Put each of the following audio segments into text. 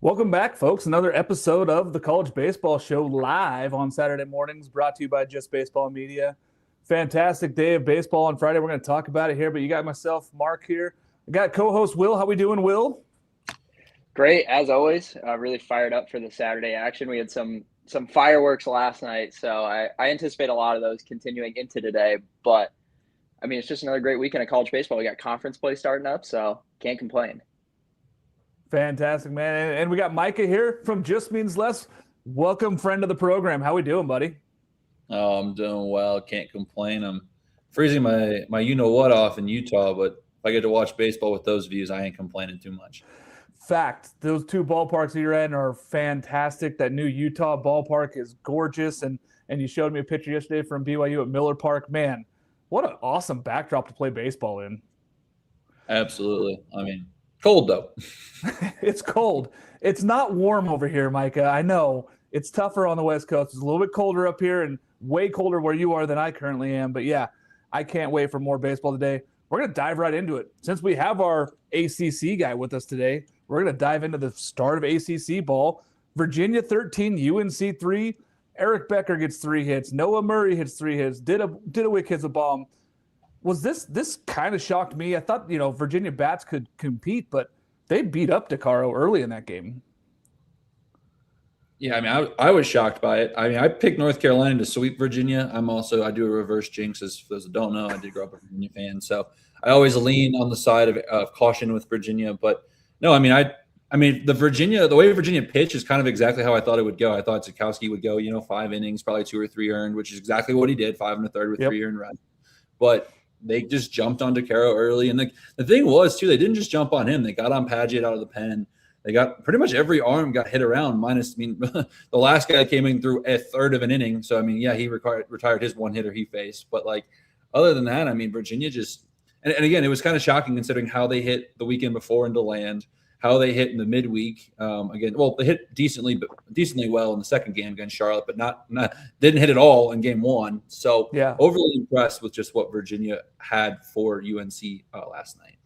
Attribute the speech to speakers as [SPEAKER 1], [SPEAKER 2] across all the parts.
[SPEAKER 1] Welcome back, folks. Another episode of the College Baseball Show live on Saturday mornings, brought to you by Just Baseball Media. Fantastic day of baseball on Friday. We're going to talk about it here, but you got myself, Mark, here. I got co-host Will. How we doing, Will?
[SPEAKER 2] Great, as always. Really fired up for the Saturday action. We had some fireworks last night, so I anticipate a lot of those continuing into today. But, I mean, it's just another great weekend of college baseball. We got conference play starting up, so can't complain.
[SPEAKER 1] Fantastic, man. And we got Micah here from Just Means Less. Welcome, friend of the program. How we doing, buddy?
[SPEAKER 3] Oh, I'm doing well. Can't complain. I'm freezing my you-know-what off in Utah, but if I get to watch baseball with those views, I ain't complaining too much.
[SPEAKER 1] Fact. Those two ballparks that you're in are fantastic. That new Utah ballpark is gorgeous. And you showed me a picture yesterday from BYU at Miller Park. Man, what an awesome backdrop to play baseball in.
[SPEAKER 3] Absolutely. I mean, cold, though.
[SPEAKER 1] It's cold. It's not warm over here, Micah. I know. It's tougher on the West Coast. It's a little bit colder up here and way colder where you are than I currently am. But, yeah, I can't wait for more baseball today. We're going to dive right into it. Since we have our ACC guy with us today, we're going to dive into the start of ACC ball. Virginia 13, UNC 3. Eric Becker gets 3 hits. Noah Murray hits 3 hits. Didawick hits a bomb. Was this kind of shocked me? I thought, Virginia bats could compete, but they beat up DeCaro early in that game.
[SPEAKER 3] Yeah, I mean, I was shocked by it. I mean, I picked North Carolina to sweep Virginia. I do a reverse jinx, as for those that don't know. I did grow up a Virginia fan, so I always lean on the side of caution with Virginia. But no, I mean, the way Virginia pitched is kind of exactly how I thought it would go. I thought Zukowski would go, 5 innings, probably 2 or 3 earned, which is exactly what he did, 5 1/3 with 3 earned runs. But they just jumped on DeCaro early, and the thing was too, they didn't just jump on him. They got on Padgett out of the pen. They got pretty much every arm got hit around, minus, the last guy came in through a third of an inning. So, I mean, yeah, he retired his one hitter he faced. But, other than that, I mean, Virginia just – and again, it was kind of shocking considering how they hit the weekend before in DeLand, how they hit in the midweek. They hit decently well in the second game against Charlotte, but not didn't hit at all in game 1. So,
[SPEAKER 1] yeah,
[SPEAKER 3] overly impressed with just what Virginia had for UNC last night.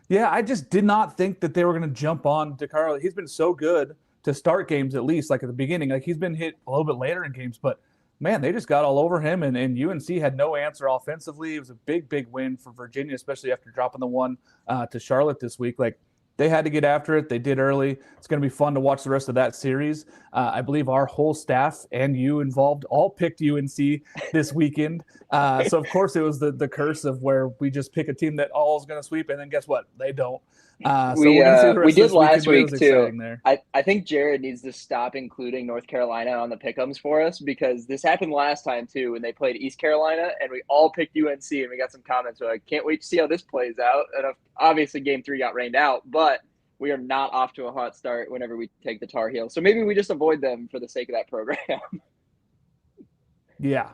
[SPEAKER 1] Yeah, I just did not think that they were going to jump on DeCaro. He's been so good to start games, at least, at the beginning. He's been hit a little bit later in games, but, man, they just got all over him, and UNC had no answer offensively. It was a big, big win for Virginia, especially after dropping the one to Charlotte this week. They had to get after it. They did early. It's going to be fun to watch the rest of that series. I believe our whole staff and you involved all picked UNC this weekend. So, of course, it was the curse of where we just pick a team that all is going to sweep, and then guess what? They don't.
[SPEAKER 2] We did last week, too. I think Jared needs to stop including North Carolina on the pick'ems for us, because this happened last time, too, when they played East Carolina, and we all picked UNC, and we got some comments. We're like, can't wait to see how this plays out. And obviously, Game 3 got rained out, but we are not off to a hot start whenever we take the Tar Heels. So maybe we just avoid them for the sake of that program.
[SPEAKER 1] Yeah.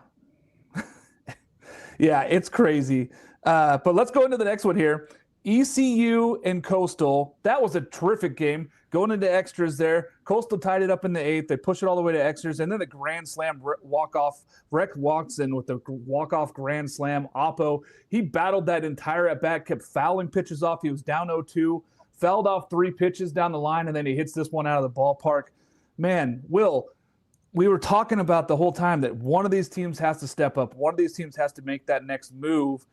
[SPEAKER 1] Yeah, it's crazy. But let's go into the next one here. ECU and Coastal. That was a terrific game. Going into extras there. Coastal tied it up in the 8th. They push it all the way to extras. And then the grand slam walk-off. Rex walks in with the walk-off grand slam. Oppo, he battled that entire at-bat, kept fouling pitches off. He was down 0-2. Fouled off 3 pitches down the line, and then he hits this one out of the ballpark. Man, Will, we were talking about the whole time that one of these teams has to step up. One of these teams has to make that next move.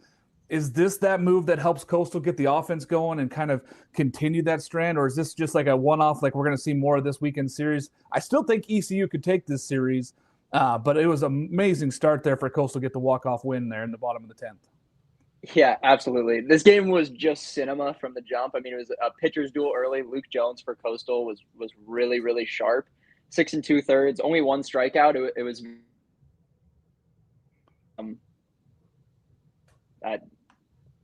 [SPEAKER 1] Is this that move that helps Coastal get the offense going and kind of continue that strand, or is this just like a one-off, we're going to see more of this weekend series? I still think ECU could take this series, but it was an amazing start there for Coastal to get the walk-off win there in the bottom of the 10th.
[SPEAKER 2] Yeah, absolutely. This game was just cinema from the jump. I mean, it was a pitcher's duel early. Luke Jones for Coastal was really, really sharp. 6 2/3, only 1 strikeout. It was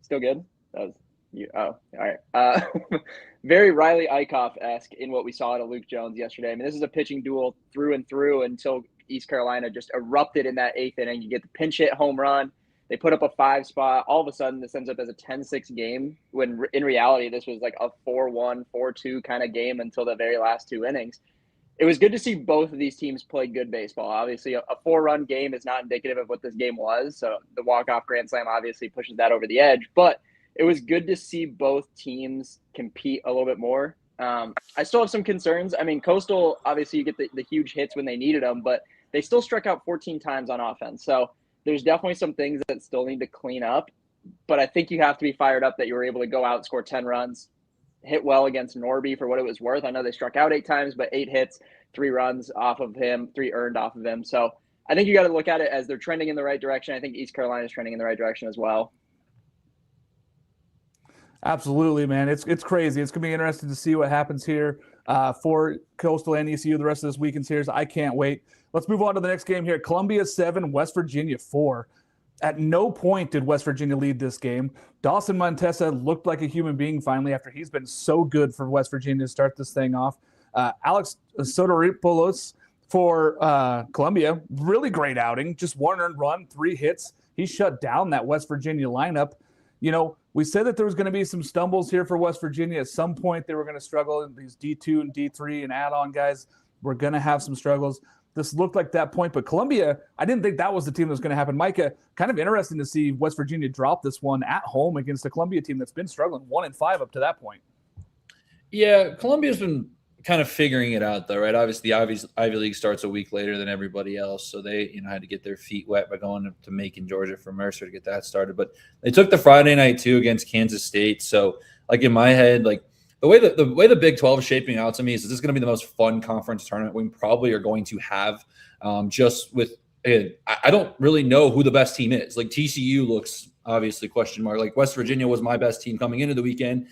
[SPEAKER 2] still good. That was you. Oh, all right. Very Riley Eichhoff-esque in what we saw out of Luke Jones yesterday. I mean, this is a pitching duel through and through until East Carolina just erupted in that 8th inning. You get the pinch hit home run. They put up a 5 spot. All of a sudden, this ends up as a 10-6 game, when in reality, this was like a 4-1, 4-2 kind of game until the very last 2 innings. It was good to see both of these teams play good baseball. Obviously, a 4-run game is not indicative of what this game was. So the walk-off grand slam obviously pushes that over the edge. But it was good to see both teams compete a little bit more. I still have some concerns. I mean, Coastal, obviously you get the huge hits when they needed them, but they still struck out 14 times on offense. So there's definitely some things that still need to clean up. But I think you have to be fired up that you were able to go out and score 10 runs, hit well against Norby for what it was worth. I know they struck out 8 times, but 8 hits, 3 runs off of him, 3 earned off of him. So I think you got to look at it as they're trending in the right direction. I think East Carolina is trending in the right direction as well.
[SPEAKER 1] Absolutely, man. It's crazy. It's going to be interesting to see what happens here for Coastal and ECU the rest of this weekend series. I can't wait. Let's move on to the next game here. Columbia 7, West Virginia 4. At no point did West Virginia lead this game. Dawson Montesa looked like a human being finally after he's been so good for West Virginia to start this thing off. Alex Soteropoulos for Columbia, really great outing. Just 1 earned run, 3 hits. He shut down that West Virginia lineup. You know, we said that there was going to be some stumbles here for West Virginia. At some point, they were going to struggle. These D2 and D3 and add-on guys were going to have some struggles. This looked like that point, but Columbia, I didn't think that was the team that was going to happen. Micah, kind of interesting to see West Virginia drop this one at home against a Columbia team that's been struggling 1-5 up to that point.
[SPEAKER 3] Yeah, Columbia's been kind of figuring it out, though, right? Obviously, the Ivy League starts a week later than everybody else, so they, had to get their feet wet by going to Macon, Georgia for Mercer to get that started. But they took the Friday night too against Kansas State. So, like in my head, like the way the Big 12 is shaping out to me is this is going to be the most fun conference tournament we probably are going to have. Just with, I don't really know who the best team is. Like TCU looks obviously question mark. Like West Virginia was my best team coming into the weekend.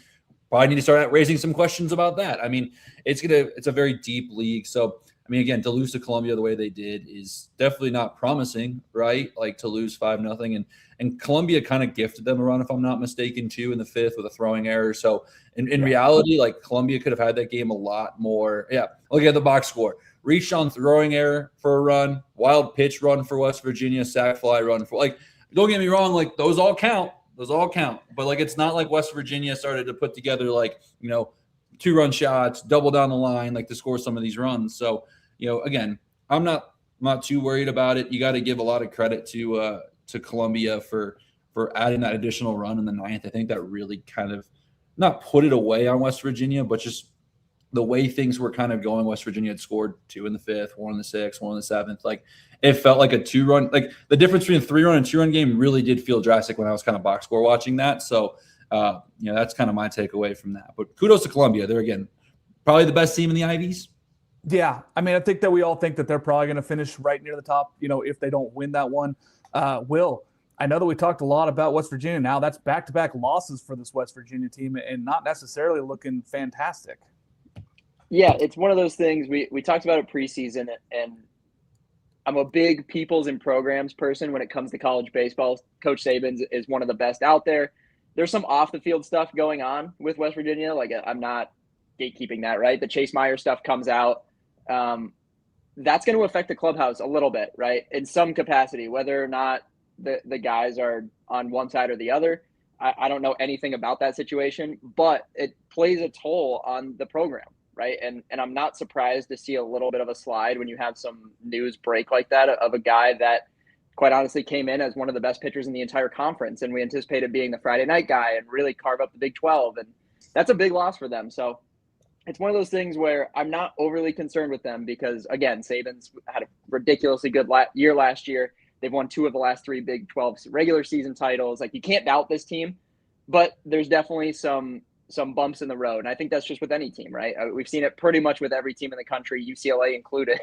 [SPEAKER 3] Probably need to start raising some questions about that. I mean, it's a very deep league. So, I mean, again, to lose to Columbia the way they did is definitely not promising, right? Like to lose 5-0. And Columbia kind of gifted them a run, if I'm not mistaken, too, in the 5th with a throwing error. So in reality, like Columbia could have had that game a lot more. Yeah, look at the box score. Reached on throwing error for a run, wild pitch run for West Virginia, sack fly run for, like, don't get me wrong, like those all count. Those all count. But, like, it's not like West Virginia started to put together, like, 2-run shots, double down the line, like to score some of these runs. So, again, I'm not too worried about it. You got to give a lot of credit to Columbia for adding that additional run in the 9th. I think that really kind of not put it away on West Virginia, but just the way things were kind of going. West Virginia had scored 2 in the 5th, 1 in the 6th, 1 in the 7th. Like, it felt like a 2-run. Like, the difference between a 3-run and 2-run game really did feel drastic when I was kind of box score watching that. So, that's kind of my takeaway from that. But kudos to Columbia. They're, again, probably the best team in the Ivies.
[SPEAKER 1] Yeah, I mean, I think that we all think that they're probably going to finish right near the top, if they don't win that one. Will, I know that we talked a lot about West Virginia now. That's back-to-back losses for this West Virginia team and not necessarily looking fantastic.
[SPEAKER 2] Yeah, it's one of those things. We talked about it preseason, and I'm a big peoples and programs person when it comes to college baseball. Coach Saban is one of the best out there. There's some off-the-field stuff going on with West Virginia. Like, I'm not gatekeeping that, right? The Chase Meyer stuff comes out. That's going to affect the clubhouse a little bit, right? In some capacity, whether or not the guys are on one side or the other. I don't know anything about that situation, but it plays a toll on the program, right? And I'm not surprised to see a little bit of a slide when you have some news break like that of a guy that quite honestly came in as one of the best pitchers in the entire conference, and we anticipated being the Friday night guy and really carve up the Big 12. And that's a big loss for them. So it's one of those things where I'm not overly concerned with them because, again, Saban's had a ridiculously good year last year. They've won 2 of the last 3 Big 12 regular season titles. Like, you can't doubt this team, but there's definitely some bumps in the road. And I think that's just with any team, right? We've seen it pretty much with every team in the country, UCLA included.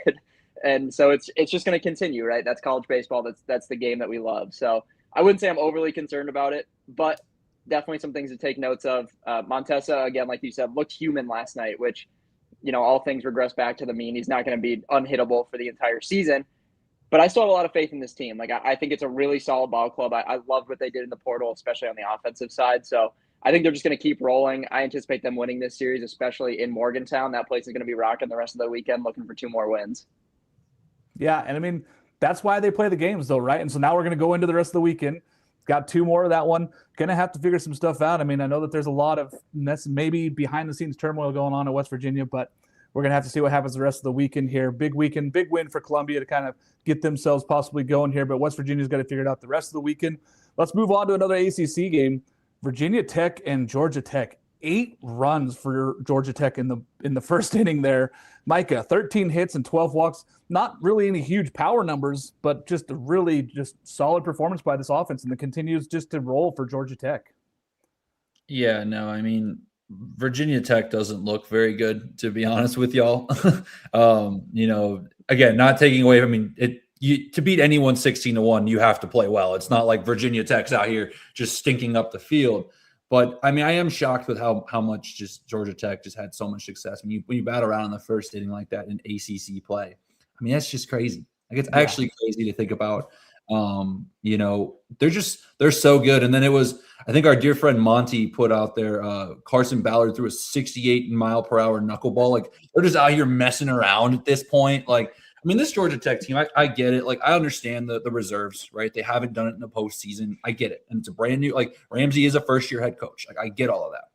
[SPEAKER 2] And so it's just going to continue, right? That's college baseball. That's the game that we love. So I wouldn't say I'm overly concerned about it, but definitely some things to take notes of. Montesa, again, like you said, looked human last night, which, all things regress back to the mean. He's not going to be unhittable for the entire season. But I still have a lot of faith in this team. Like, I think it's a really solid ball club. I love what they did in the portal, especially on the offensive side. So I think they're just going to keep rolling. I anticipate them winning this series, especially in Morgantown. That place is going to be rocking the rest of the weekend, looking for 2 more wins.
[SPEAKER 1] Yeah, and I mean, that's why they play the games, though, right? And so now we're going to go into the rest of the weekend. Got 2 more of that one. Going to have to figure some stuff out. I mean, I know that there's a lot of maybe behind-the-scenes turmoil going on in West Virginia, but we're going to have to see what happens the rest of the weekend here. Big weekend, big win for Columbia to kind of get themselves possibly going here, but West Virginia's got to figure it out the rest of the weekend. Let's move on to another ACC game. Virginia Tech and Georgia Tech. 8 runs for Georgia Tech in the first inning there. Micah, 13 hits and 12 walks. Not really any huge power numbers, but just a really just solid performance by this offense, and it continues just to roll for Georgia Tech.
[SPEAKER 3] Yeah, no, I mean, Virginia Tech doesn't look very good, to be honest with y'all. Again, not taking away. I mean, to beat anyone 16-1, you have to play well. It's not like Virginia Tech's out here just stinking up the field. But I mean, I am shocked with how much just Georgia Tech just had so much success. I mean, when you bat around in the first inning like that in ACC play, I mean, that's just crazy. Like, it's actually crazy to think about. They're so good. And then it was, I think our dear friend Monty put out there, Carson Ballard threw a 68-mile-per-hour knuckleball. Like, they're just out here messing around at this point. Like, I mean, this Georgia Tech team, I get it. Like, I understand the reserves, right? They haven't done it in the postseason. I get it. And it's a brand new, like, Ramsey is a first-year head coach. Like, I get all of that.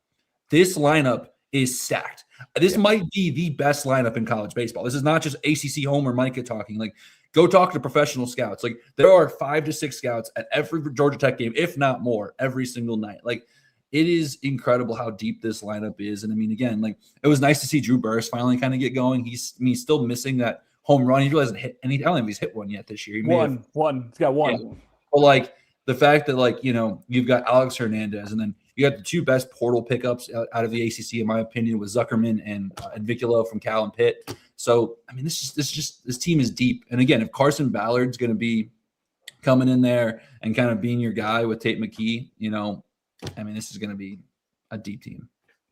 [SPEAKER 3] This lineup is stacked. This might be the best lineup in college baseball. This is not just ACC homer Micah talking. Like, go talk to professional scouts. Like, there are 5 to 6 scouts at every Georgia Tech game, if not more, every single night. Like, it is incredible how deep this lineup is. And I mean, again, like, it was nice to see Drew Burris finally kind of get going. He's still missing that home run. He really hasn't hit any. I don't think he's hit one yet this year.
[SPEAKER 1] One. He's got one.
[SPEAKER 3] Yeah. But like the fact that, like, you've got Alex Hernandez, and then you got the 2 best portal pickups out of the ACC, in my opinion, with Zuckerman and Adviculo from Cal and Pitt. So, I mean, this team is deep. And again, if Carson Ballard's going to be coming in there and kind of being your guy with Tate McKee, I mean, this is going to be a deep team.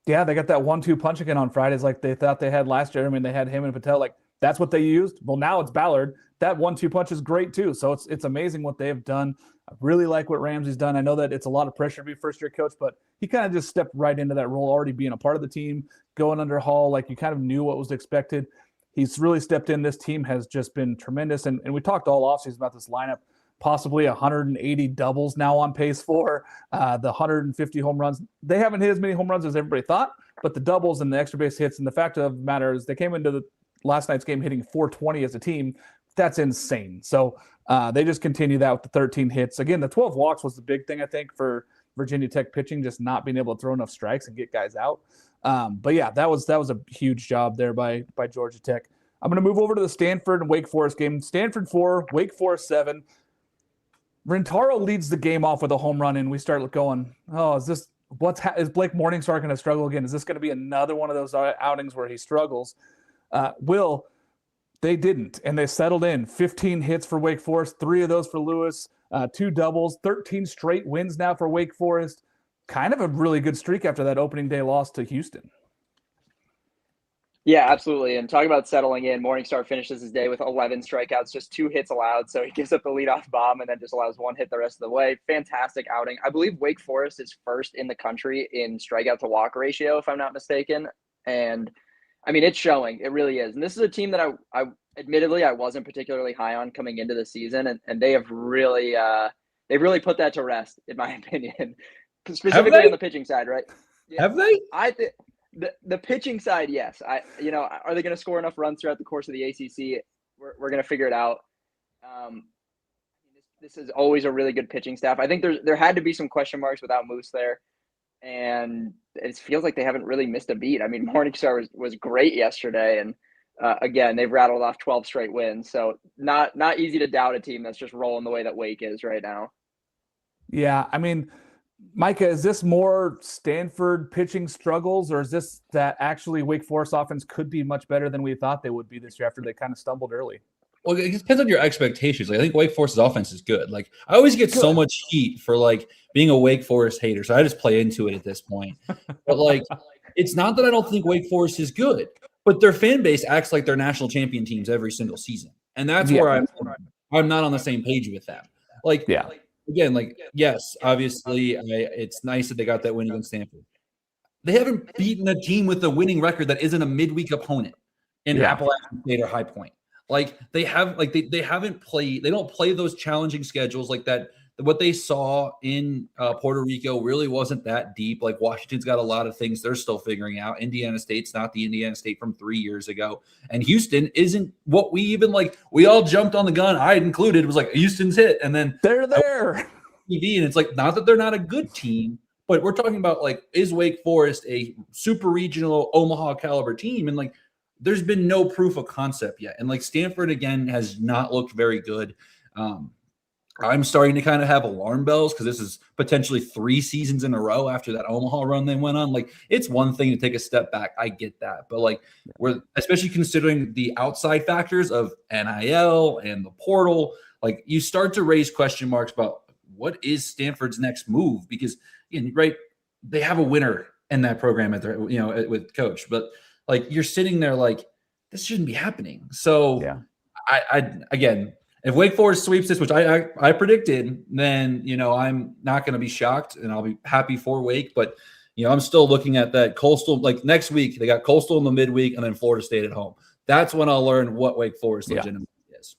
[SPEAKER 1] Yeah, they got that 1-2 punch again on Fridays like they thought they had last year. I mean, they had him and Beutell. Like, that's what they used. Well, now it's Ballard. That 1-2 punch is great too. So it's amazing what they have done. I really like what Ramsey's done. I know that it's a lot of pressure to be first-year coach, but he kind of just stepped right into that role, already being a part of the team, going under Hall. Like, you kind of knew what was expected. He's really stepped in. This team has just been tremendous. And we talked all offseason about this lineup, possibly 180 doubles now on pace for the 150 home runs. They haven't hit as many home runs as everybody thought, but the doubles and the extra base hits, and the fact of the matter is they came into the last night's game hitting 420 as a team. That's insane. So they just continue that with the 13 hits. Again, the 12 walks was the big thing, I think, for Virginia Tech pitching, just not being able to throw enough strikes and get guys out. But yeah, that was a huge job there by Georgia Tech. I'm going to move over to the Stanford and Wake Forest game. Stanford 4, Wake Forest 7. Rentaro leads the game off with a home run, and we start going, oh, is Blake Morningstar going to struggle again? Is this going to be another one of those outings where he struggles? They didn't, and they settled in. 15 hits for Wake Forest, 3 of those for Lewis, 2 doubles, 13 straight wins now for Wake Forest. Kind of a really good streak after that opening day loss to Houston.
[SPEAKER 2] Yeah, absolutely. And talking about settling in, Morningstar finishes his day with 11 strikeouts, just 2 hits allowed. So he gives up the leadoff bomb and then just allows 1 hit the rest of the way. Fantastic outing. I believe Wake Forest is first in the country in strikeout to walk ratio, if I'm not mistaken. And I mean, it's showing. It really is. And this is a team that I admittedly I wasn't particularly high on coming into the season, and they have really put that to rest, in my opinion. Specifically on the pitching side, right? Yeah.
[SPEAKER 3] Have they?
[SPEAKER 2] I think the pitching side, yes. Are they going to score enough runs throughout the course of the ACC? We're going to figure it out. This is always a really good pitching staff. I think there had to be some question marks without Moose there. And it feels like they haven't really missed a beat. I mean, Morningstar was great yesterday, and again, they've rattled off 12 straight wins. So not easy to doubt a team that's just rolling the way that Wake is right now.
[SPEAKER 1] Yeah, I mean, Micah, is this more Stanford pitching struggles, or is this that actually Wake Forest offense could be much better than we thought they would be this year after they kind of stumbled early?
[SPEAKER 3] Well, it depends on your expectations. Like, I think Wake Forest's offense is good. Like, I always get so much heat for like being a Wake Forest hater, so I just play into it at this point. But like, it's not that I don't think Wake Forest is good, but their fan base acts like they're national champion teams every single season, and that's where I'm not on the same page with them. Like, again, like, yes, obviously, it's nice that they got that win against Stanford. They haven't beaten a team with a winning record that isn't a midweek opponent in Appalachian State or High Point. Like, they haven't played. They don't play those challenging schedules like that. What they saw in Puerto Rico really wasn't that deep. Like, Washington's got a lot of things they're still figuring out. Indiana State's not the Indiana State from 3 years ago. And Houston isn't what we even like. We all jumped on the gun. I included. It was like Houston's hit. And then
[SPEAKER 1] they're there.
[SPEAKER 3] TV, and it's like, not that they're not a good team, But we're talking about, like, is Wake Forest a super regional Omaha caliber team? And, like, there's been no proof of concept yet. And, like, Stanford, again, has not looked very good. I'm starting to kind of have alarm bells because this is potentially 3 seasons in a row after that Omaha run they went on. Like, it's one thing to take a step back. I get that. But, like, we're especially considering the outside factors of NIL and the portal, like, you start to raise question marks about what is Stanford's next move? Because, right, they have a winner in that program at their, with coach. But, like, you're sitting there like, this shouldn't be happening. So,
[SPEAKER 1] yeah.
[SPEAKER 3] I again, if Wake Forest sweeps this, which I predicted, then, I'm not going to be shocked and I'll be happy for Wake. But, I'm still looking at that Coastal, like, next week, they got Coastal in the midweek and then Florida State at home. That's when I'll learn what Wake Forest legitimately is.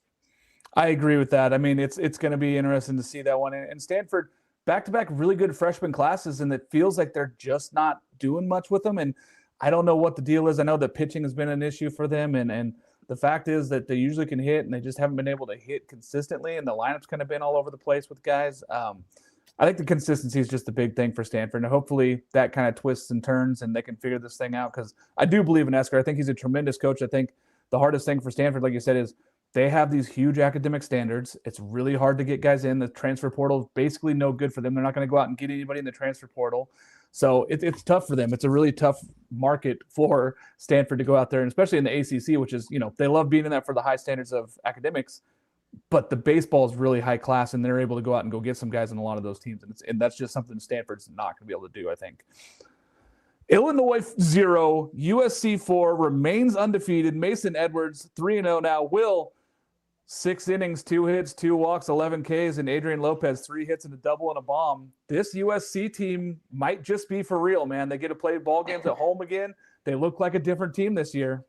[SPEAKER 1] I agree with that. I mean, it's going to be interesting to see that one. And Stanford, back-to-back really good freshman classes, and it feels like they're just not doing much with them. And I don't know what the deal is. I know that pitching has been an issue for them, and the fact is that they usually can hit, and they just haven't been able to hit consistently, and the lineup's kind of been all over the place with guys. I think the consistency is just the big thing for Stanford, and hopefully that kind of twists and turns, and they can figure this thing out, because I do believe in Esker. I think he's a tremendous coach. I think the hardest thing for Stanford, like you said, is they have these huge academic standards. It's really hard to get guys in. The transfer portal is basically no good for them. They're not going to go out and get anybody in the transfer portal. So it's tough for them. It's a really tough market for Stanford to go out there, and especially in the ACC, which is, they love being in that for the high standards of academics, but the baseball is really high class, and they're able to go out and go get some guys in a lot of those teams. And that's just something Stanford's not going to be able to do, I think. Illinois 0, USC 4, remains undefeated. Mason Edwards 3-0 now. Will, 6 innings, 2 hits, 2 walks, 11 Ks, and Adrian Lopez 3 hits and a double and a bomb. This USC team might just be for real, man. They get to play ball games at home again. They look like a different team this year.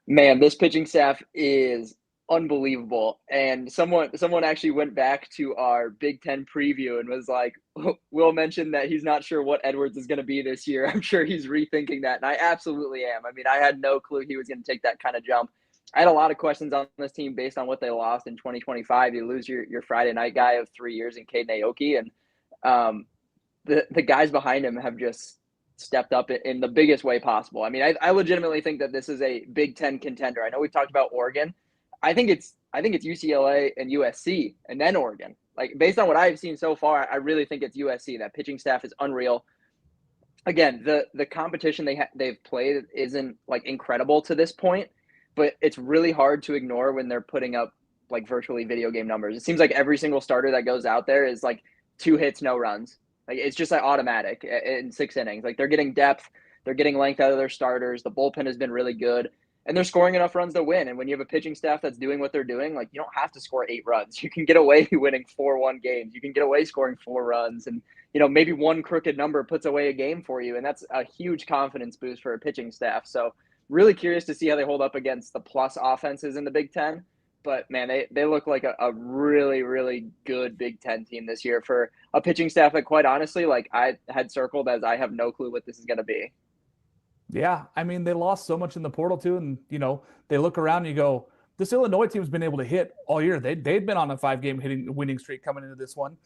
[SPEAKER 2] Man, this pitching staff is unbelievable. And someone actually went back to our Big Ten preview and was like, Will mentioned that he's not sure what Edwards is going to be this year. I'm sure he's rethinking that, and I absolutely am. I mean, I had no clue he was going to take that kind of jump. I had a lot of questions on this team based on what they lost in 2025. You lose your Friday night guy of 3 years in Caden Aoki, and the guys behind him have just stepped up in the biggest way possible. I mean, I legitimately think that this is a Big Ten contender. I know we've talked about Oregon. I think it's UCLA and USC and then Oregon. Like, based on what I've seen so far, I really think it's USC. That pitching staff is unreal. Again, the competition they've played isn't, like, incredible to this point, but it's really hard to ignore when they're putting up, like, virtually video game numbers. It seems like every single starter that goes out there is, like, 2 hits, no runs. Like, it's just, like, automatic in 6 innings. Like, they're getting depth. They're getting length out of their starters. The bullpen has been really good. And they're scoring enough runs to win. And when you have a pitching staff that's doing what they're doing, like, you don't have to score 8 runs. You can get away winning 4-1 games. You can get away scoring 4 runs. And, maybe one crooked number puts away a game for you. And that's a huge confidence boost for a pitching staff. So really curious to see how they hold up against the plus offenses in the Big Ten. But, man, they look like a really, really good Big Ten team this year for a pitching staff that, quite honestly, like, I had circled as I have no clue what this is going to be.
[SPEAKER 1] Yeah, I mean, they lost so much in the portal too, and they look around and you go, this Illinois team's been able to hit all year. They'd been on a 5-game winning streak coming into this one,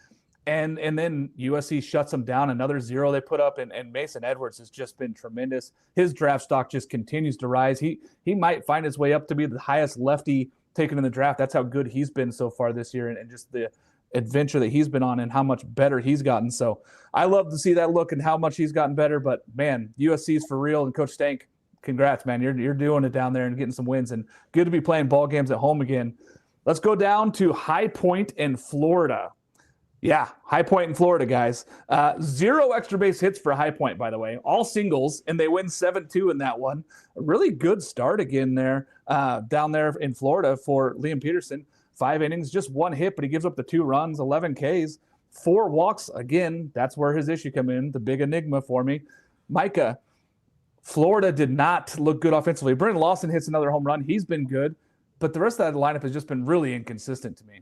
[SPEAKER 1] and then USC shuts them down. Another 0 they put up, and Mason Edwards has just been tremendous. His draft stock just continues to rise. He might find his way up to be the highest lefty taken in the draft. That's how good he's been so far this year, and just the adventure that he's been on and how much better he's gotten. So I love to see that look and how much he's gotten better. But, man, USC's for real. And Coach Stank, congrats, man. You're doing it down there and getting some wins. And good to be playing ball games at home again. Let's go down to High Point in Florida. Yeah, High Point in Florida, guys. 0 extra base hits for High Point, by the way. All singles, and they win 7-2 in that one. A really good start again there down there in Florida for Liam Peterson. 5 innings, just 1 hit, but he gives up the 2 runs, 11 Ks, 4 walks. Again, that's where his issue come in, the big enigma for me. Micah, Florida did not look good offensively. Brendan Lawson hits another home run. He's been good, but the rest of that lineup has just been really inconsistent to me.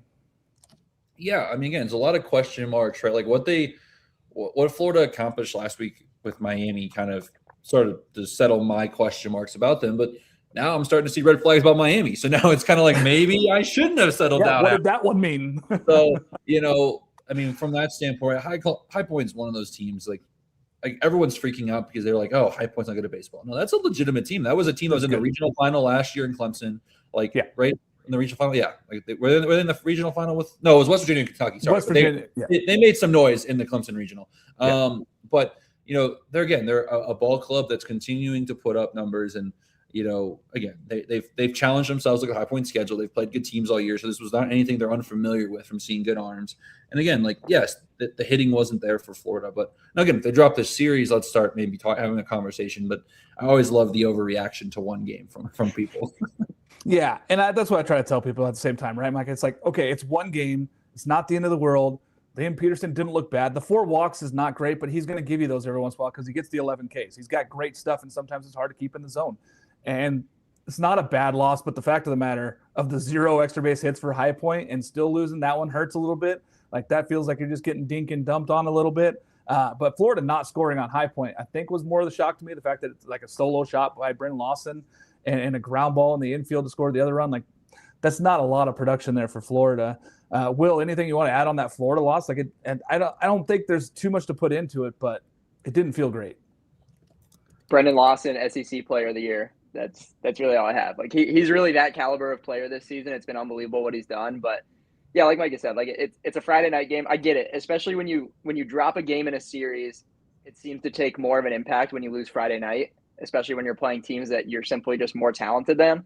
[SPEAKER 3] Yeah, I mean, again, it's a lot of question marks, right? Like what Florida accomplished last week with Miami kind of started to settle my question marks about them, but now I'm starting to see red flags about Miami. So now it's kind of like maybe I shouldn't have settled down.
[SPEAKER 1] What did that one mean?
[SPEAKER 3] So, I mean, from that standpoint, High Point's one of those teams like everyone's freaking out because they're like, oh, High Point's not good at baseball. No, that's a legitimate team. That was a team that was in the regional final last year in Clemson. Like, right in the regional final. Yeah. Like were they in the regional final with, no, it was West Virginia and Kentucky. Sorry.
[SPEAKER 1] West Virginia,
[SPEAKER 3] they made some noise in the Clemson regional. But, you know, they're a ball club that's continuing to put up numbers. And, you know, again, they've challenged themselves like a High Point schedule. They've played good teams all year. So this was not anything they're unfamiliar with from seeing good arms. And again, like, yes, the hitting wasn't there for Florida. But again, if they drop this series, let's start maybe having a conversation. But I always love the overreaction to one game from people.
[SPEAKER 1] Yeah, and that's what I try to tell people at the same time, right, Mike? It's like, okay, it's one game. It's not the end of the world. Liam Peterson didn't look bad. The 4 walks is not great, but he's going to give you those every once in a while because he gets the 11 Ks. He's got great stuff, and sometimes it's hard to keep in the zone. And it's not a bad loss, but the fact of the matter of the 0 extra base hits for High Point and still losing, that one hurts a little bit. Like that feels like you're just getting dink and dumped on a little bit. But Florida not scoring on High Point, I think was more of the shock to me. The fact that it's like a solo shot by Brendan Lawson and a ground ball in the infield to score the other run. Like that's not a lot of production there for Florida. Will, anything you want to add on that Florida loss? Like and I don't think there's too much to put into it, but it didn't feel great.
[SPEAKER 2] Brendan Lawson, SEC Player of the Year. That's really all I have. Like he's really that caliber of player this season. It's been unbelievable what he's done. But yeah, like Micah said, like it's a Friday night game. I get it, especially when you drop a game in a series. It seems to take more of an impact when you lose Friday night, especially when you're playing teams that you're simply just more talented than.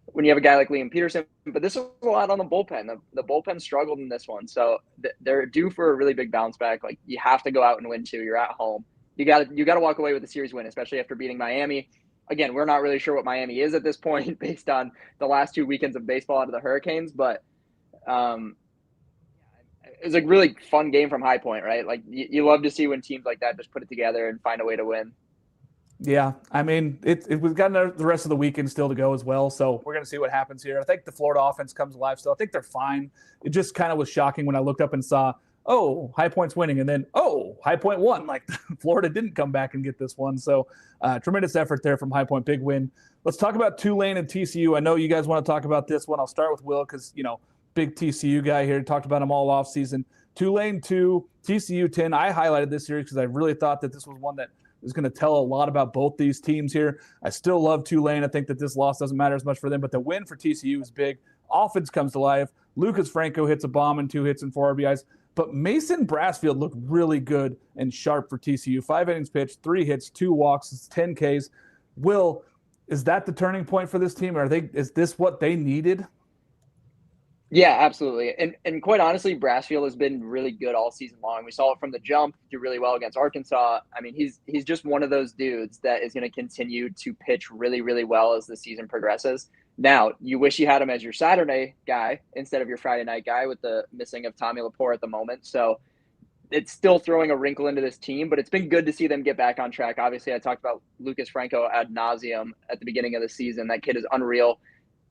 [SPEAKER 2] When you have a guy like Liam Peterson, but this was a lot on the bullpen. The bullpen struggled in this one, so they're due for a really big bounce back. Like you have to go out and win too. You're at home. You got to walk away with a series win, especially after beating Miami. Again, we're not really sure what Miami is at this point based on the last 2 weekends of baseball out of the Hurricanes, but it was a really fun game from High Point, right? Like you love to see when teams like that just put it together and find a way to win.
[SPEAKER 1] Yeah, I mean, we've got the rest of the weekend still to go as well, so we're going to see what happens here. I think the Florida offense comes alive still. I think they're fine. It just kind of was shocking when I looked up and saw, oh, High Point's winning, and then, oh, High Point won. Like, Florida didn't come back and get this one, so tremendous effort there from High Point, big win. Let's talk about Tulane and TCU. I know you guys want to talk about this one. I'll start with Will because, you know, big TCU guy here. Talked about him all offseason. Tulane 2, TCU 10. I highlighted this series because I really thought that this was one that is going to tell a lot about both these teams here. I still love Tulane. I think that this loss doesn't matter as much for them, but the win for TCU is big. Offense comes to life. Lucas Franco hits a bomb and 2 hits and 4 RBIs. But Mason Brassfield looked really good and sharp for TCU. 5 innings pitched, 3 hits, 2 walks, 10 Ks. Will, is that the turning point for this team? Is this what they needed?
[SPEAKER 2] Yeah, absolutely. And quite honestly, Brassfield has been really good all season long. We saw it from the jump, do really well against Arkansas. I mean, he's just one of those dudes that is going to continue to pitch really, really well as the season progresses. Now, you wish you had him as your Saturday guy instead of your Friday night guy with the missing of Tommy Lepore at the moment. So it's still throwing a wrinkle into this team, but it's been good to see them get back on track. Obviously, I talked about Lucas Franco ad nauseum at the beginning of the season. That kid is unreal.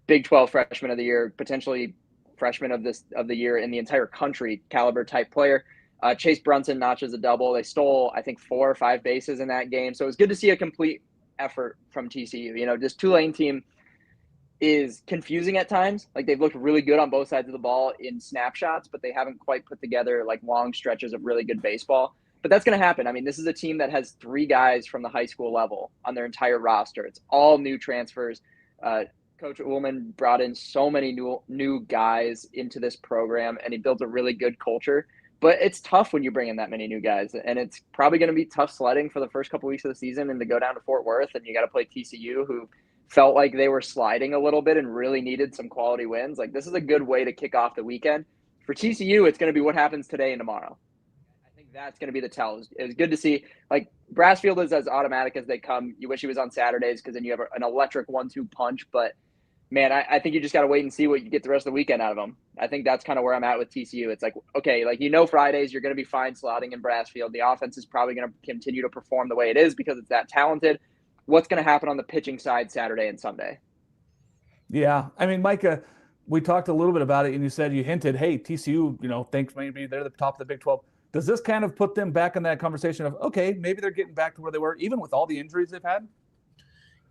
[SPEAKER 2] Big 12 freshman of the year, potentially freshman of the year in the entire country caliber type player. Chase Brunson notches a double. They stole, I think, 4 or 5 bases in that game. So it was good to see a complete effort from TCU. You know, this Tulane team is confusing at times. Like they've looked really good on both sides of the ball in snapshots, but they haven't quite put together like long stretches of really good baseball. But that's going to happen. I mean, this is a team that has 3 guys from the high school level on their entire roster. It's all new transfers. Coach Ullman brought in so many new guys into this program, and he built a really good culture. But it's tough when you bring in that many new guys, and it's probably going to be tough sledding for the first couple weeks of the season and to go down to Fort Worth, and you got to play TCU, who felt like they were sliding a little bit and really needed some quality wins. Like, this is a good way to kick off the weekend. For TCU, it's going to be what happens today and tomorrow. I think that's going to be the tell. It was good to see. Like, Brassfield is as automatic as they come. You wish he was on Saturdays because then you have an electric 1-2 punch, but man, I think you just got to wait and see what you get the rest of the weekend out of them. I think that's kind of where I'm at with TCU. It's like, okay, like, you know, Fridays, you're going to be fine slotting in Brassfield. The offense is probably going to continue to perform the way it is because it's that talented. What's going to happen on the pitching side Saturday and Sunday?
[SPEAKER 1] Yeah. I mean, Micah, we talked a little bit about it, and you said, you hinted, hey, TCU, you know, thinks maybe they're the top of the Big 12. Does this kind of put them back in that conversation of, okay, maybe they're getting back to where they were, even with all the injuries they've had?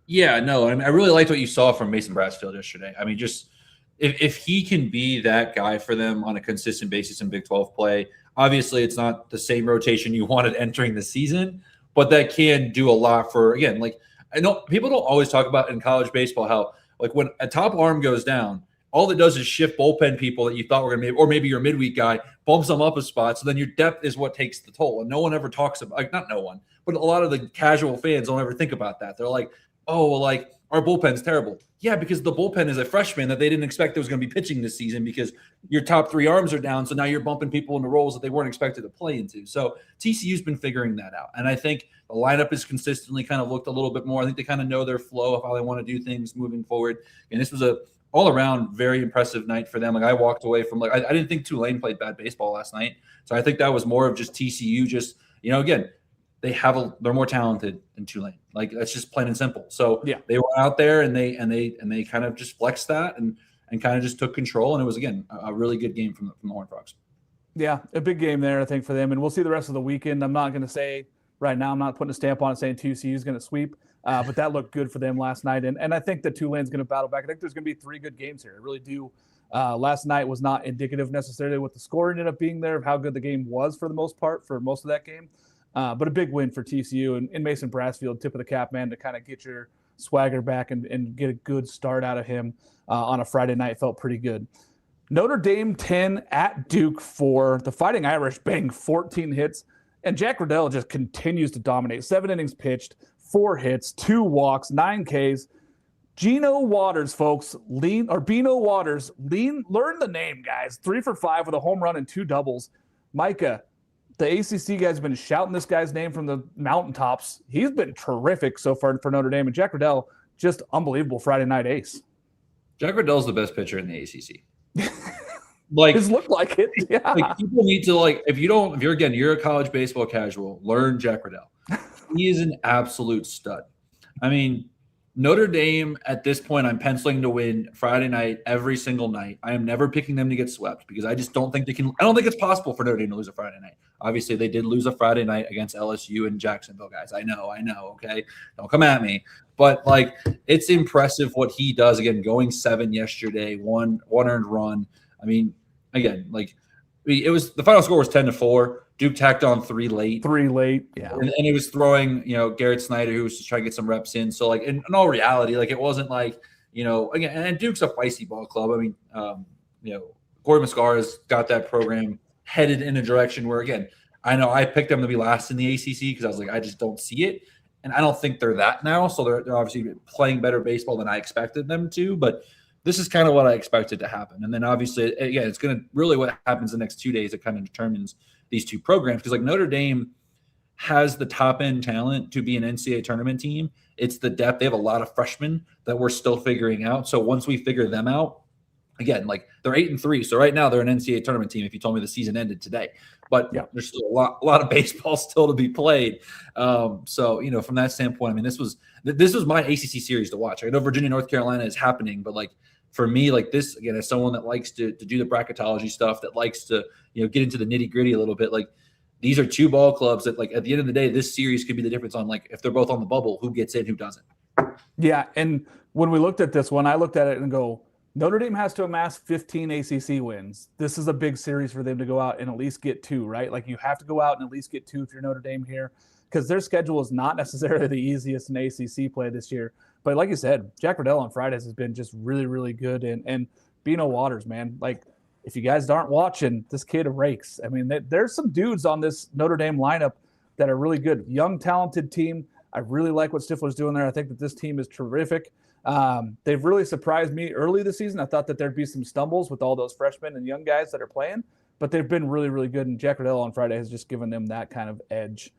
[SPEAKER 3] Yeah, no, I mean, I really liked what you saw from Mason Brassfield yesterday. I mean, just if he can be that guy for them on a consistent basis in Big 12 play, Obviously, it's not the same rotation you wanted entering the season, but that can do a lot for, again, like I know people don't always talk about in college baseball how like when a top arm goes down, all it does is shift bullpen people that you thought were going to be, or maybe your midweek guy bumps them up a spot. So then your depth is what takes the toll. And no one ever talks about, like, not no one, but a lot of the casual fans don't ever think about that. They're like, oh, well, like our bullpen's terrible. Yeah, because the bullpen is a freshman that they didn't expect that was going to be pitching this season because your top 3 arms are down. So now you're bumping people into roles that they weren't expected to play into. So TCU's been figuring that out. And I think the lineup has consistently kind of looked a little bit more. I think they kind of know their flow of how they want to do things moving forward. And this was a all around very impressive night for them. Like I walked away from I didn't think Tulane played bad baseball last night. So I think that was more of just TCU just, again, they're more talented than Tulane. Like that's just plain and simple. So
[SPEAKER 1] yeah,
[SPEAKER 3] they were out there and they kind of just flexed that and kind of just took control. And it was, again, a really good game from the Horned Frogs.
[SPEAKER 1] Yeah, a big game there, I think, for them. And we'll see the rest of the weekend. I'm not going to say right now, I'm not putting a stamp on it saying TCU is going to sweep, but that looked good for them last night. And I think that Tulane's going to battle back. I think there's going to be 3 good games here. I really do. Last night was not indicative necessarily what the score ended up being there of how good the game was for the most part for most of that game. But a big win for TCU and Mason Brassfield, tip of the cap, man, to kind of get your swagger back and get a good start out of him on a Friday night. Felt pretty good. Notre Dame 10 at Duke 4. The Fighting Irish banged 14 hits, and Jack Radel just continues to dominate. 7 innings pitched, 4 hits, 2 walks, 9 Ks. Geno Waters, folks, learn the name, guys. 3 for 5 with a home run and 2 doubles. Micah, the ACC guys have been shouting this guy's name from the mountaintops. He's been terrific so far for Notre Dame. And Jack Radel, just unbelievable Friday night ace.
[SPEAKER 3] Jack Radell's the best pitcher in the ACC. Like,
[SPEAKER 1] it's looked like it. Yeah.
[SPEAKER 3] Like people need to if you're a college baseball casual, learn Jack Radel. He is an absolute stud. I mean, Notre Dame at this point, I'm penciling to win Friday night every single night. I am never picking them to get swept because I just don't think they can. I don't think it's possible for Notre Dame to lose a Friday night. Obviously, they did lose a Friday night against LSU and Jacksonville, guys. I know. Okay, don't come at me. But it's impressive what he does. Again, going 7 yesterday, one earned run. I mean, again, it was the final score was 10-4. Duke tacked on 3 late.
[SPEAKER 1] Yeah.
[SPEAKER 3] And it was throwing, Garrett Snyder, who was just trying to get some reps in. So, in all reality, it wasn't again, and Duke's a feisty ball club. I mean, Corey Mascara's got that program headed in a direction where, again, I know I picked them to be last in the ACC because I was like, I just don't see it. And I don't think they're that now. So they're obviously playing better baseball than I expected them to. But this is kind of what I expected to happen. And then obviously, again, it's going to really what happens the next 2 days that kind of determines these 2 programs. Because Notre Dame has the top end talent to be an NCAA tournament team. It's the depth. They have a lot of freshmen that we're still figuring out. So once we figure them out, again, they're 8-3. So right now they're an NCAA tournament team if you told me the season ended today. But yeah, there's still a lot of baseball still to be played. So, from that standpoint, I mean, this was my ACC series to watch. I know Virginia, North Carolina is happening, but for me, this, again, as someone that likes to do the bracketology stuff, that likes to, get into the nitty gritty a little bit, these are 2 ball clubs that at the end of the day, this series could be the difference on if they're both on the bubble, who gets in, who doesn't.
[SPEAKER 1] Yeah. And when we looked at this one, I looked at it and go, Notre Dame has to amass 15 ACC wins. This is a big series for them to go out and at least get 2, right? You have to go out and at least get 2 if you're Notre Dame here, because their schedule is not necessarily the easiest in ACC play this year. But like you said, Jack Radel on Fridays has been just really, really good. And Bino Waters, man, if you guys aren't watching, this kid rakes. I mean, there's some dudes on this Notre Dame lineup that are really good. Young, talented team. I really like what Stifler's doing there. I think that this team is terrific. They've really surprised me early this season. I thought that there'd be some stumbles with all those freshmen and young guys that are playing, but they've been really, really good. And Jack Radel on Friday has just given them that kind of edge.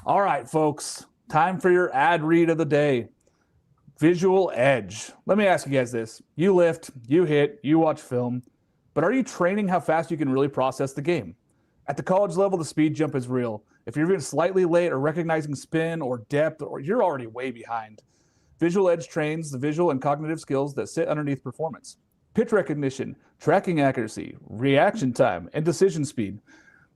[SPEAKER 1] All right, folks, time for your ad read of the day. Visual edge. Let me ask you guys this. You lift, you hit, you watch film, but are you training how fast you can really process the game? At the college level, the speed jump is real. If you're even slightly late or recognizing spin or depth, or you're already way behind. Visual edge trains the visual and cognitive skills that sit underneath performance. Pitch recognition, tracking accuracy, reaction time, and decision speed.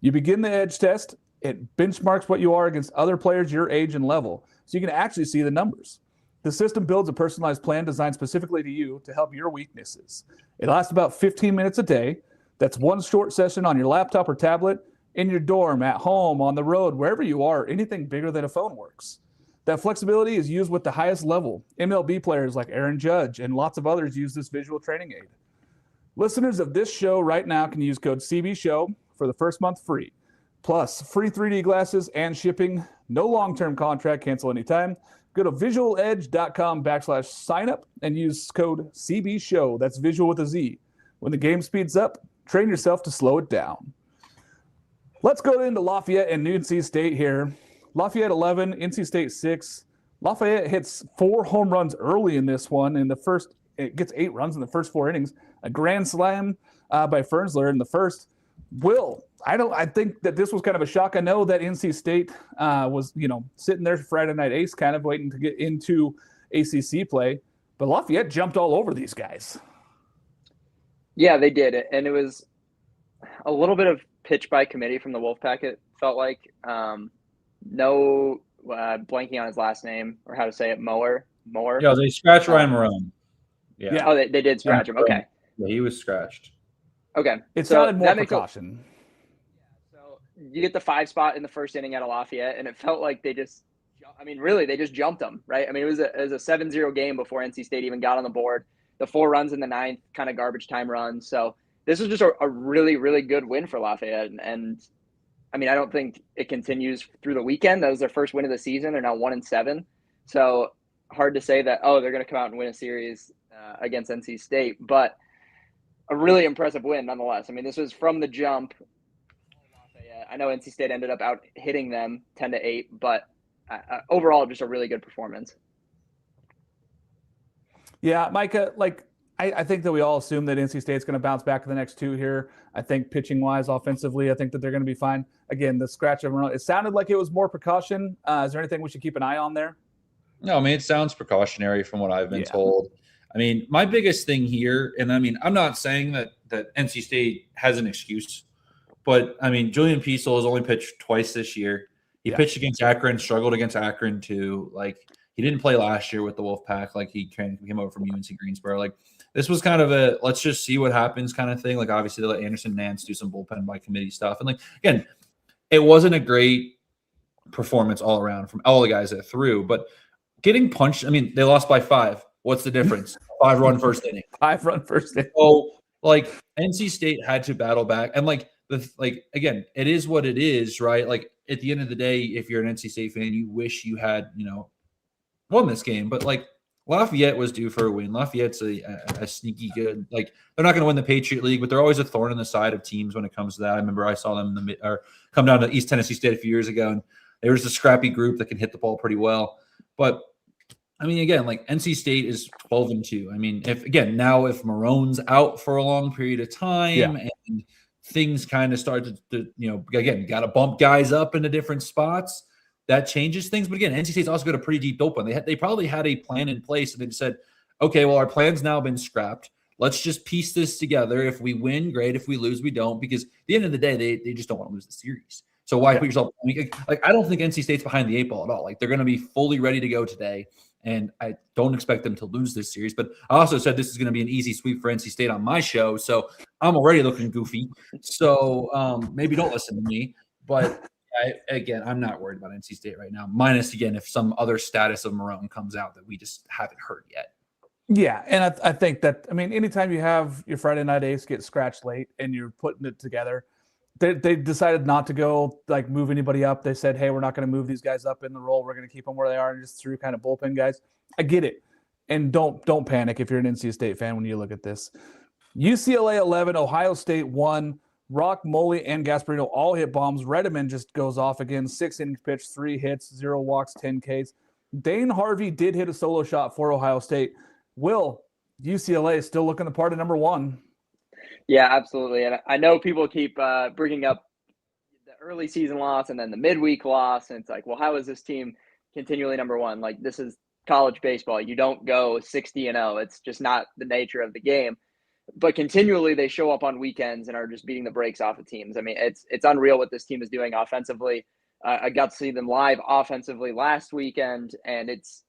[SPEAKER 1] You begin the edge test, it benchmarks what you are against other players your age and level, so you can actually see the numbers. The system builds a personalized plan designed specifically to you to help your weaknesses. It lasts about 15 minutes a day. That's one short session on your laptop or tablet, in your dorm, at home, on the road, wherever you are. Anything bigger than a phone works. That flexibility is used with the highest level. MLB players like Aaron Judge and lots of others use this visual training aid. Listeners of this show right now can use code CBSHOW for the first month free. Plus, free 3D glasses and shipping. No long-term contract, cancel anytime. Go to visualedge.com/signup and use code CBSHOW. That's visual with a Z. When the game speeds up, train yourself to slow it down. Let's go into Lafayette and NC State here. Lafayette 11, NC State 6. Lafayette hits 4 home runs early in this one. It gets 8 runs in the first 4 innings. A grand slam by Fernsler in the first. Will, I think that this was kind of a shock. I know that NC State was, sitting there Friday night ace, kind of waiting to get into ACC play. But Lafayette jumped all over these guys.
[SPEAKER 2] Yeah, they did. And it was a little bit of pitch by committee from the Wolfpack, it felt like. Blanking on his last name or how to say it, Mower.
[SPEAKER 3] Yeah, they scratched Ryan Marone. Yeah.
[SPEAKER 2] Oh, they did scratch him. Okay.
[SPEAKER 3] Yeah, he was scratched.
[SPEAKER 2] Okay.
[SPEAKER 1] It sounded more precaution.
[SPEAKER 2] So you get the 5 spot in the first inning out of Lafayette, and it felt like they just jumped them, right? I mean, it was a 7-0 game before NC State even got on the board. The 4 runs in the 9th, kind of garbage time runs. So this was just a really, really good win for Lafayette. And I mean, I don't think it continues through the weekend. That was their first win of the season. They're now 1-7. So hard to say that, they're going to come out and win a series against NC State. But a really impressive win nonetheless. I mean, this was from the jump. I know NC State ended up out hitting them 10-8, but overall, just a really good performance.
[SPEAKER 1] Yeah, Micah, I think that we all assume that NC State's going to bounce back in the next 2 here. I think pitching-wise, offensively, I think that they're going to be fine. Again, the scratch of it sounded like it was more precaution. Is there anything we should keep an eye on there?
[SPEAKER 3] No, I mean, it sounds precautionary from what I've been told. I mean, my biggest thing here, and I mean, I'm not saying that NC State has an excuse, but I mean, Julian Peasel has only pitched twice this year. He pitched against Akron, struggled against Akron too. He didn't play last year with the Wolfpack. He came over from UNC Greensboro. This was kind of a let's just see what happens kind of thing. Obviously, they let Anderson Nance do some bullpen by committee stuff. And again, it wasn't a great performance all around from all the guys that threw. But getting punched, I mean, they lost by 5. What's the difference? 5-run first inning.
[SPEAKER 1] 5-run first inning.
[SPEAKER 3] So, NC State had to battle back. And, again, it is what it is, right? At the end of the day, if you're an NC State fan, you wish you had, won this game. But, Lafayette was due for a win. Lafayette's a sneaky good. They're not going to win the Patriot League, but they're always a thorn in the side of teams when it comes to that. I remember I saw them come down to East Tennessee State a few years ago, and they were just a scrappy group that can hit the ball pretty well. But I mean, again, NC State is 12-2. I mean, if Marone's out for a long period of time and things kind of start to again, got to bump guys up into different spots. That changes things. But again, NC State's also got a pretty deep bullpen. They probably had a plan in place, and they said, okay, well, our plan's now been scrapped. Let's just piece this together. If we win, great. If we lose, we don't. Because at the end of the day, they just don't want to lose the series. So why put yourself – I don't think NC State's behind the 8 ball at all. They're going to be fully ready to go today, and I don't expect them to lose this series. But I also said this is going to be an easy sweep for NC State on my show, so I'm already looking goofy. So maybe don't listen to me. But – I'm not worried about NC State right now, minus, again, if some other status of Marone comes out that we just haven't heard yet.
[SPEAKER 1] Yeah, and I think that, I mean, anytime you have your Friday night ace get scratched late and you're putting it together, they decided not to go, move anybody up. They said, hey, we're not going to move these guys up in the role. We're going to keep them where they are and just through kind of bullpen guys. I get it. And don't panic if you're an NC State fan when you look at this. UCLA 11, Ohio State 1. Rock, Moley, and Gasparino all hit bombs. Redeman just goes off again. 6 innings pitched, 3 hits, 0 walks, 10 Ks. Dane Harvey did hit a solo shot for Ohio State. Will, UCLA is still looking the part of number 1.
[SPEAKER 2] Yeah, absolutely. And I know people keep bringing up the early season loss and then the midweek loss. And it's well, how is this team continually number 1? This is college baseball. You don't go 60-0. It's just not the nature of the game. But continually they show up on weekends and are just beating the brakes off of teams. I mean, it's unreal what this team is doing offensively. I got to see them live offensively last weekend, and it's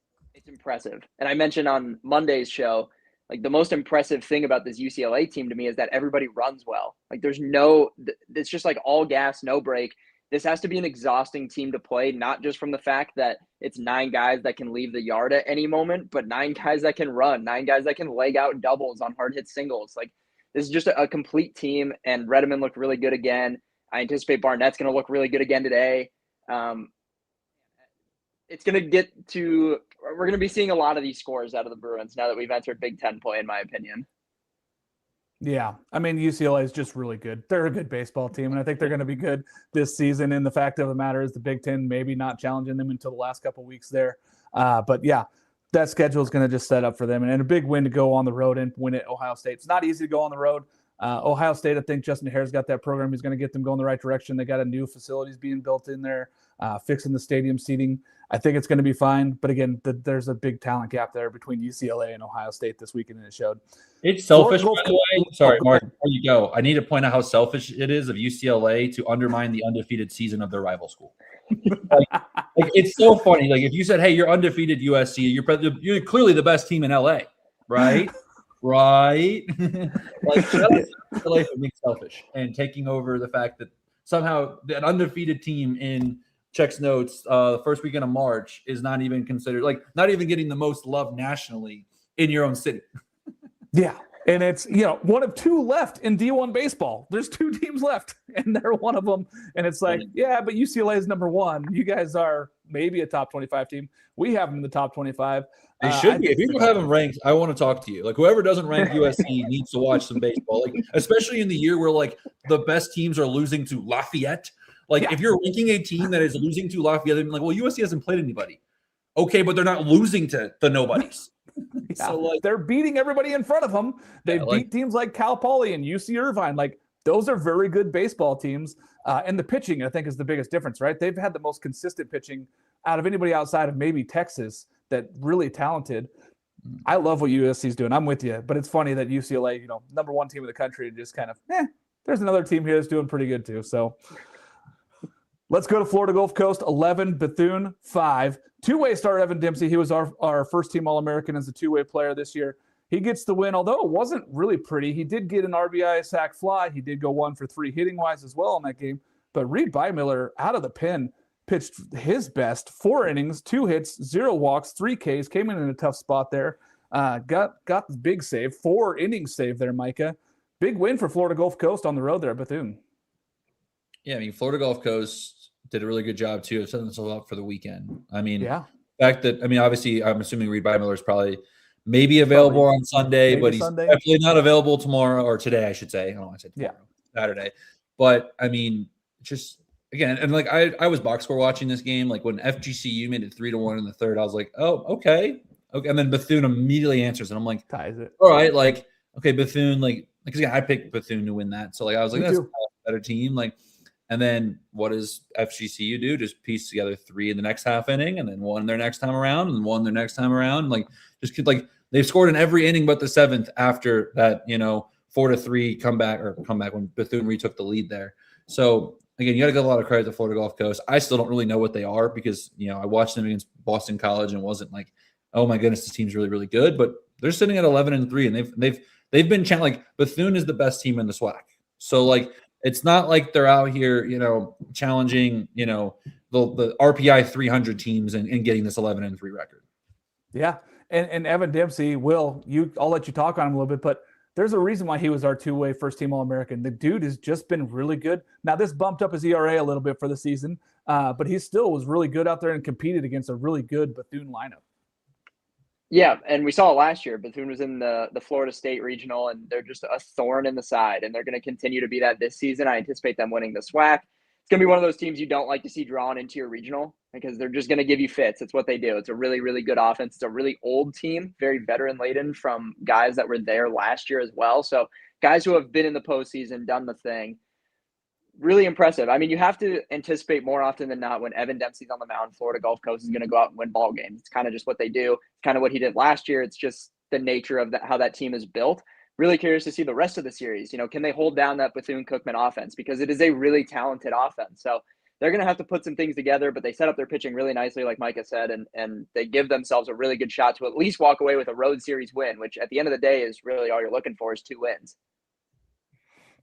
[SPEAKER 2] impressive. And I mentioned on Monday's show, Like the most impressive thing about this UCLA team to me is that everybody runs well. Like it's just like all gas, no break. This has to be an exhausting team to play, not just from the fact that it's 9 guys that can leave the yard at any moment, but 9 guys that can run, 9 guys that can leg out doubles on hard hit singles. Like this is just a complete team, and Redmond looked really good again. I anticipate Barnett's going to look really good again today. It's going to we're going to be seeing a lot of these scores out of the Bruins now that we've entered Big Ten play, in my opinion.
[SPEAKER 1] Yeah, I mean, UCLA is just really good. They're a good baseball team, and I think they're going to be good this season. And the fact of the matter is the Big Ten maybe not challenging them until the last couple of weeks there. But, yeah, that schedule is going to just set up for them. And a big win to go on the road and win at Ohio State. It's not easy to go on the road. Ohio State, I think Justin Hare's got that program. He's going to get them going the right direction. They got a new facilities being built in there, fixing the stadium seating. I think it's going to be fine. But, again, there's a big talent gap there between UCLA and Ohio State this weekend, and it showed.
[SPEAKER 3] It's selfish, by the way. Sorry, Mark, before you go, I need to point out how selfish it is of UCLA to undermine the undefeated season of their rival school. like, it's so funny. Like, if you said, hey, you're undefeated USC, you're clearly the best team in LA, right? Right? Like, UCLA for being selfish and taking over the fact that somehow an undefeated team in checks notes the first weekend of March is not even considered, like, not even getting the most love nationally in your own city.
[SPEAKER 1] Yeah, and it's, one of 2 left in D1 baseball. There's 2 teams left, and they're one of them. And it's like, yeah, but UCLA is number 1. You guys are maybe a top 25 team. We have them in the top 25.
[SPEAKER 3] They should be. If you don't have them ranked, I want to talk to you. Like, whoever doesn't rank USC needs to watch some baseball. Like, especially in the year where, like, the best teams are losing to Lafayette. Like, if you're ranking a team that is losing to Lafayette, they're like, well, USC hasn't played anybody. Okay, but they're not losing to the nobodies.
[SPEAKER 1] Yeah, so, like, they're beating everybody in front of them. They beat teams like Cal Poly and UC Irvine. Like, those are very good baseball teams. And the pitching, I think, is the biggest difference, right? They've had the most consistent pitching out of anybody outside of maybe Texas that really talented. I love what USC is doing. I'm with you. But it's funny that UCLA, number 1 team in the country, just kind of, there's another team here that's doing pretty good too. So let's go to Florida Gulf Coast, 11, Bethune, 5. Two-way star Evan Dempsey. He was our first-team All-American as a two-way player this year. He gets the win, although it wasn't really pretty. He did get an RBI sac fly. He did go 1 for 3 hitting-wise as well in that game. But Reed Beimiller, out of the pen, pitched his best. 4 innings, 2 hits, 0 walks, 3 Ks. Came in a tough spot there. Got the big save. 4 innings save there, Micah. Big win for Florida Gulf Coast on the road there at Bethune.
[SPEAKER 3] Yeah, I mean, Florida Gulf Coast did a really good job, too, of setting themselves up for the weekend. I mean, the fact that, obviously, I'm assuming Reed Beimiller is probably maybe available on Sunday, but he's definitely not available tomorrow, or today, I should say. I don't know, I said tomorrow, Saturday. But, I mean, just, again, and, like, I was box score watching this game. Like, when FGCU made it 3-1 in the third, I was like, oh, okay. And then Bethune immediately answers, and I'm like,
[SPEAKER 1] ties it.
[SPEAKER 3] All right, like, okay, Bethune, like, because I picked Bethune to win that. So, like, I was like, that's a better team. Like, and then what does FGCU do? Just piece together 3 in the next half inning, and then 1 their next time around, and 1 their next time around. Like, just like they've scored in every inning but the 7th after that, 4-3 comeback when Bethune retook the lead there. So again, you got to give a lot of credit to Florida Gulf Coast. I still don't really know what they are because I watched them against Boston College and wasn't like, oh my goodness, this team's really, really good. But they're sitting at 11-3, and they've been like Bethune is the best team in the SWAC. So like, it's not like they're out here, challenging, the RPI 300 teams and getting this 11-3 record.
[SPEAKER 1] Yeah. And Evan Dempsey, I'll let you talk on him a little bit, but there's a reason why he was our two-way first-team All-American. The dude has just been really good. Now, this bumped up his ERA a little bit for the season, but he still was really good out there and competed against a really good Bethune lineup.
[SPEAKER 2] Yeah, and we saw it last year. Bethune was in the Florida State Regional, and they're just a thorn in the side, and they're going to continue to be that this season. I anticipate them winning the SWAC. It's going to be one of those teams you don't like to see drawn into your regional because they're just going to give you fits. It's what they do. It's a really, really good offense. It's a really old team, very veteran-laden from guys that were there last year as well. So guys who have been in the postseason, done the thing. Really impressive. I mean, you have to anticipate more often than not when Evan Dempsey's on the mound, Florida Gulf Coast is going to go out and win ball games. It's kind of just what they do. It's kind of what he did last year. It's just the nature of how that team is built. Really curious to see the rest of the series. Can they hold down that Bethune-Cookman offense? Because it is a really talented offense. So they're going to have to put some things together, but they set up their pitching really nicely, like Micah said, and they give themselves a really good shot to at least walk away with a road series win, which at the end of the day is really all you're looking for is 2 wins.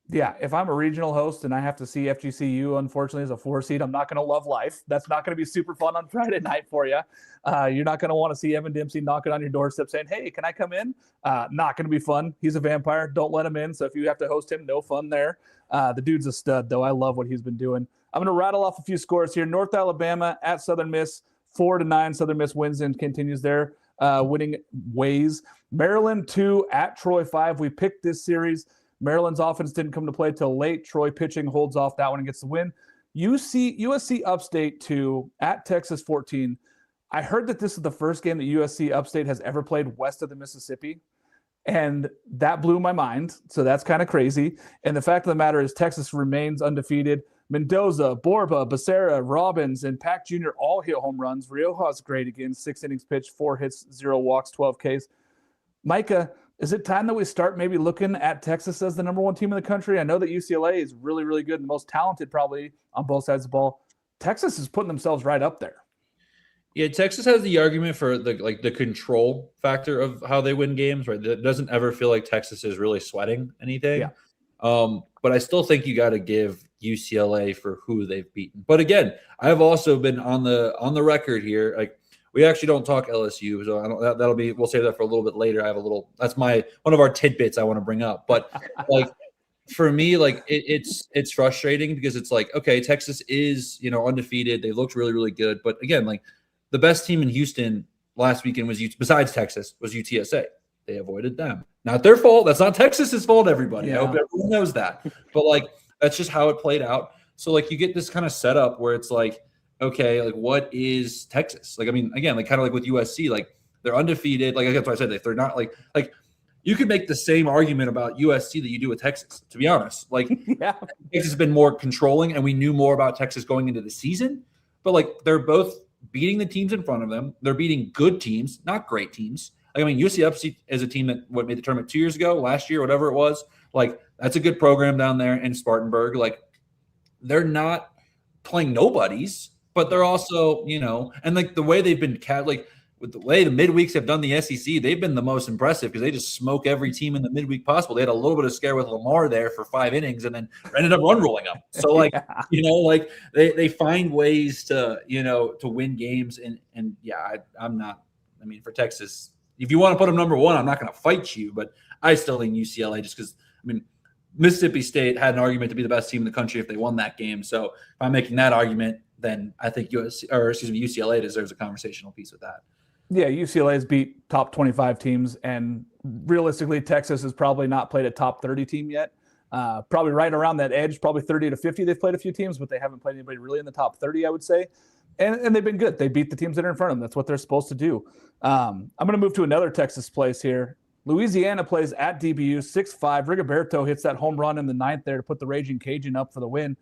[SPEAKER 1] Yeah, if I'm a regional host and I have to see FGCU, unfortunately, as a 4 seed, I'm not going to love life. That's not going to be super fun on Friday night for you. You're not going to want to see Evan Dempsey knocking on your doorstep saying, hey, can I come in? Not going to be fun. He's a vampire. Don't let him in. So if you have to host him, no fun there. The dude's a stud, though. I love what he's been doing. I'm going to rattle off a few scores here. North Alabama at Southern Miss, 4-9. Southern Miss wins and continues their winning ways. Maryland 2 at Troy 5. We picked this series. Maryland's offense didn't come to play till late. Troy pitching holds off that one and gets the win. USC Upstate 2 at Texas 14. I heard that this is the first game that USC Upstate has ever played west of the Mississippi, and that blew my mind. So that's kind of crazy. And the fact of the matter is Texas remains undefeated. Mendoza, Borba, Becerra, Robbins, and Pack Jr. all hit home runs. Rioja's great again. 6 innings pitched, 4 hits, 0 walks, 12 Ks. Micah, is it time that we start maybe looking at Texas as the number 1 team in the country? I know that UCLA is really, really good and most talented probably on both sides of the ball. Texas is putting themselves right up there.
[SPEAKER 3] Yeah, Texas has the argument for the control factor of how they win games, right? It doesn't ever feel like Texas is really sweating anything.
[SPEAKER 1] Yeah.
[SPEAKER 3] But I still think you got to give UCLA for who they've beaten. But again, I've also been on the record here. Like, we actually don't talk LSU, so I don't. We'll save that for a little bit later. I have a little. That's one of our tidbits I want to bring up. But like, for me, like it's frustrating because it's like, okay, Texas is undefeated. They looked really, really good, but again, like the best team in Houston last weekend was besides Texas was UTSA. They avoided them. Not their fault. That's not Texas's fault. Everybody.
[SPEAKER 1] Yeah.
[SPEAKER 3] I hope everyone knows that. But like, that's just how it played out. So like, you get this kind of setup where it's like, okay, like what is Texas? Like, I mean, again, like kind of like with USC, like they're undefeated. Like that's what I said. If they're not like you could make the same argument about USC that you do with Texas, to be honest. Like
[SPEAKER 1] Yeah.
[SPEAKER 3] Texas has been more controlling and we knew more about Texas going into the season, but like they're both beating the teams in front of them. They're beating good teams, not great teams. Like, I mean, UCLA is a team that made the tournament 2 years ago, last year, whatever it was. Like that's a good program down there in Spartanburg. Like they're not playing nobodies, but they're also, and like the way they've been with the way the midweeks have done the SEC, they've been the most impressive because they just smoke every team in the midweek possible. They had a little bit of scare with Lamar there for 5 innings and then ended up run rolling them. So like, like they find ways to, to win games. And yeah, I'm not, I mean, for Texas, if you want to put them number 1, I'm not going to fight you, but I still think UCLA just because, I mean, Mississippi State had an argument to be the best team in the country if they won that game. So if I'm making that argument, then I think UCLA deserves a conversational piece with that.
[SPEAKER 1] Yeah, UCLA has beat top 25 teams, and realistically, Texas has probably not played a top 30 team yet. Probably right around that edge, probably 30 to 50. They've played a few teams, but they haven't played anybody really in the top 30, I would say. And they've been good. They beat the teams that are in front of them. That's what they're supposed to do. I'm going to move to another Texas place here. Louisiana plays at DBU, 6-5. Rigoberto hits that home run in the 9th there to put the Raging Cajun up for the win.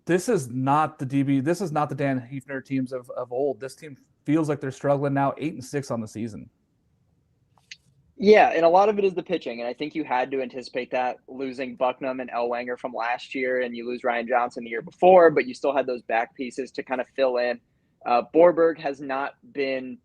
[SPEAKER 1] This is not the Dan Hefner teams of old. This team feels like they're struggling now, 8-6 on the season.
[SPEAKER 2] Yeah, and a lot of it is the pitching, and I think you had to anticipate that, losing Bucknam and Elwanger from last year, and you lose Ryan Johnson the year before, but you still had those back pieces to kind of fill in. Borberg has not been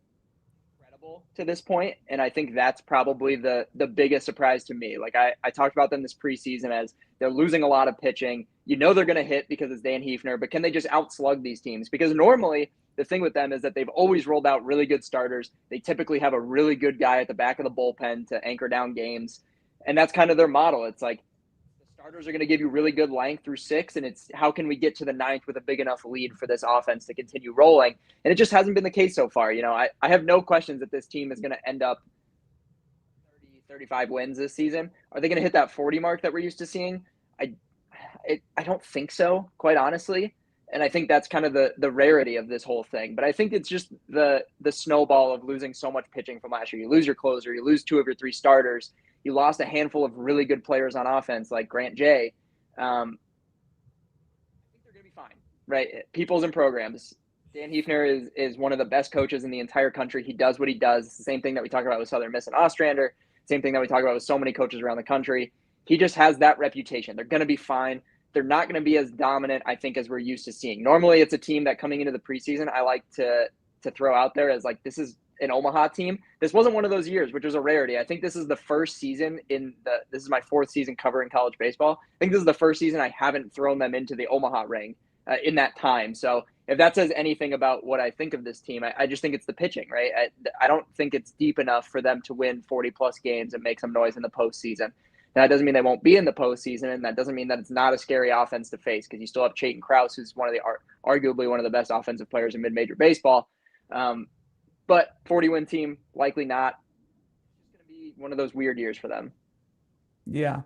[SPEAKER 2] credible to this point, and I think that's probably the biggest surprise to me. Like I talked about them this preseason as they're losing a lot of pitching. They're going to hit because it's Dan Hefner, but can they just outslug these teams? Because normally the thing with them is that they've always rolled out really good starters. They typically have a really good guy at the back of the bullpen to anchor down games. And that's kind of their model. It's like the starters are going to give you really good length through 6, and it's how can we get to the 9th with a big enough lead for this offense to continue rolling? And it just hasn't been the case so far. I have no questions that this team is going to end up 30, 35 wins this season. Are they going to hit that 40 mark that we're used to seeing? I don't think so, quite honestly. And I think that's kind of the rarity of this whole thing. But I think it's just the snowball of losing so much pitching from last year. You lose your closer, you lose 2 of your 3 starters. You lost a handful of really good players on offense like Grant J. I think they're going to be fine, right? Peoples and programs. Dan Hefner is one of the best coaches in the entire country. He does what he does. It's the same thing that we talk about with Southern Miss and Ostrander. Same thing that we talk about with so many coaches around the country. He just has that reputation. They're going to be fine. they're not going to be as dominant, I think, as we're used to seeing. Normally, it's a team that coming into the preseason, I like to throw out there as like, this is an Omaha team. This wasn't one of those years, which was a rarity. I think this is the first season this is my 4th season covering college baseball. I think this is the first season I haven't thrown them into the Omaha ring in that time. So if that says anything about what I think of this team, I just think it's the pitching, right? I don't think it's deep enough for them to win 40-plus games and make some noise in the postseason. Now, that doesn't mean they won't be in the postseason, and that doesn't mean that it's not a scary offense to face, because you still have Chayton Krause, who's arguably one of the best offensive players in mid-major baseball. But 40-win team, likely not. It's going to be one of those weird years for them.
[SPEAKER 1] Yeah.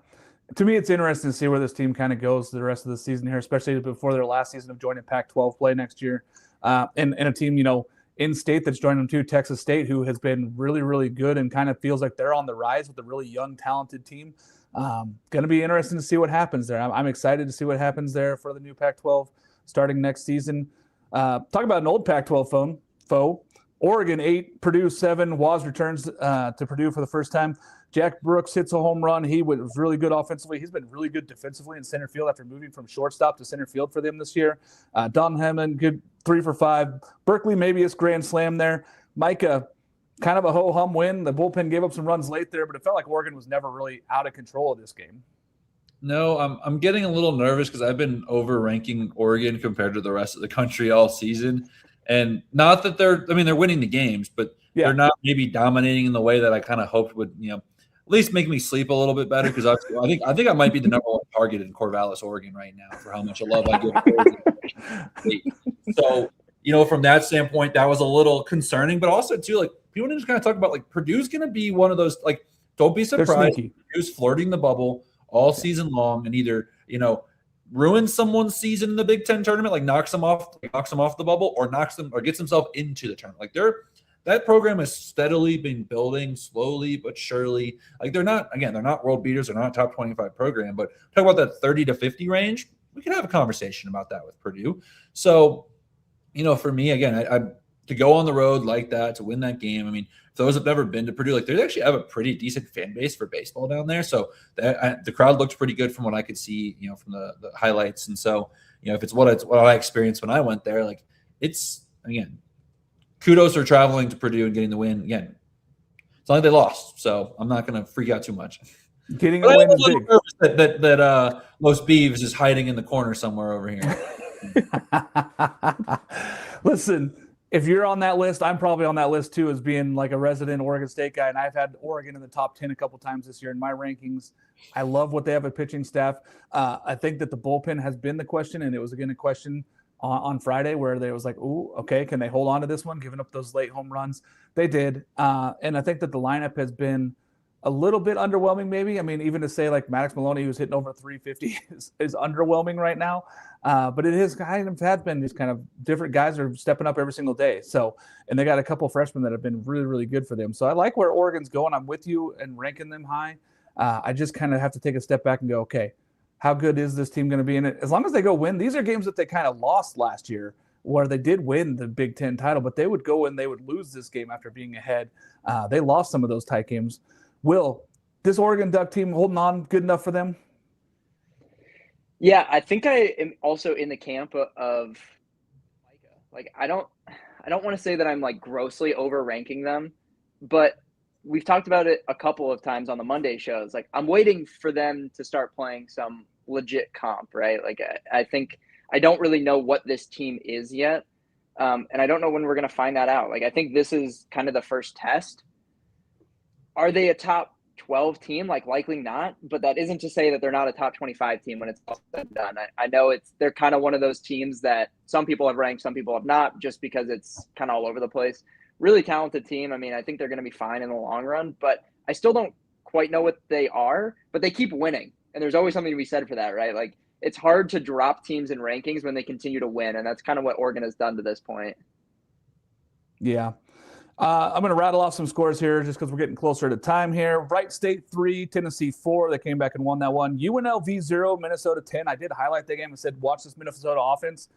[SPEAKER 1] To me, it's interesting to see where this team kind of goes the rest of the season here, especially before their last season of joining Pac-12 play next year. And a team, in state that's joined them too, Texas State, who has been really, really good and kind of feels like they're on the rise with a really young, talented team. Going to be interesting to see what happens there. I'm excited to see what happens there for the new Pac-12 starting next season. Talk about an old Pac-12 foe. Oregon 8, Purdue 7. Waz returns to Purdue for the first time. Jack Brooks hits a home run. He was really good offensively. He's been really good defensively in center field after moving from shortstop to center field for them this year. Don Hammond, good 3 for 5. Berkeley, maybe it's grand slam there. Micah, kind of a ho-hum win. The bullpen gave up some runs late there, but it felt like Oregon was never really out of control of this game.
[SPEAKER 3] No, I'm getting a little nervous because I've been over-ranking Oregon compared to the rest of the country all season. And not that they're winning the games, but they're not maybe dominating in the way that I kind of hoped would, at least make me sleep a little bit better, because I think I might be the number 1 target in Corvallis, Oregon right now for how much love I give Oregon. So, from that standpoint, that was a little concerning, but also too, like, people need to kind of talk about, like, Purdue's going to be one of those, like, don't be surprised. Purdue's flirting the bubble all season long and either, ruin someone's season in the Big Ten tournament, like knocks them off the bubble, or gets himself into the tournament. Like, that program has steadily been building slowly but surely. Like, they're not world beaters. They're not a top 25 program, but talk about that 30 to 50 range. We could have a conversation about that with Purdue. So, for me, again, to go on the road like that, to win that game. I mean, for those who've never been to Purdue, like, they actually have a pretty decent fan base for baseball down there. So the crowd looked pretty good from what I could see, from the highlights. And so, if it's what I experienced when I went there, like, it's, again, kudos for traveling to Purdue and getting the win. Again, it's not like they lost, so I'm not going to freak out too much.
[SPEAKER 1] Getting a win is big.
[SPEAKER 3] That Los Beeves is hiding in the corner somewhere over here.
[SPEAKER 1] Listen, if you're on that list, I'm probably on that list too, as being like a resident Oregon State guy, and I've had Oregon in the top 10 a couple times this year in my rankings. I love what they have at pitching staff. I think that the bullpen has been the question, and it was again a question on Friday where they was like, ooh, okay, can they hold on to this one, giving up those late home runs? They did. And I think that the lineup has been a little bit underwhelming, maybe. I mean, even to say like Maddox Maloney, who's hitting over 350, is underwhelming right now. But it is kind of has been these kind of different guys are stepping up every single day. So, and they got a couple of freshmen that have been really, really good for them. So I like where Oregon's going. I'm with you and ranking them high. I just kind of have to take a step back and go, okay, how good is this team going to be in it? As long as they go win, these are games that they kind of lost last year, where they did win the Big Ten title, but they would go and they would lose this game after being ahead. They lost some of those tight games. Will this Oregon Duck team holding on good enough for them?
[SPEAKER 2] Yeah, I think I am also in the camp of Micah. Like, I don't want to say that I'm like grossly overranking them, but we've talked about it a couple of times on the Monday shows. Like, I'm waiting for them to start playing some legit comp, right? Like, I think I don't really know what this team is yet. And I don't know when we're going to find that out. Like, I think this is kind of the first test. Are they a top 12 team? Like, likely not, but that isn't to say that they're not a top 25 team when it's all said and done. I know they're kind of one of those teams that some people have ranked, some people have not, just because it's kind of all over the place. Really talented team. I mean, I think they're going to be fine in the long run, but I still don't quite know what they are, but they keep winning. And there's always something to be said for that, right? Like, it's hard to drop teams in rankings when they continue to win. And that's kind of what Oregon has done to this point.
[SPEAKER 1] Yeah. I'm going to rattle off some scores here just because we're getting closer to time here. Wright State 3, Tennessee 4. They came back and won that one. UNLV 0, Minnesota 10. I did highlight that game and said, watch this Minnesota offense.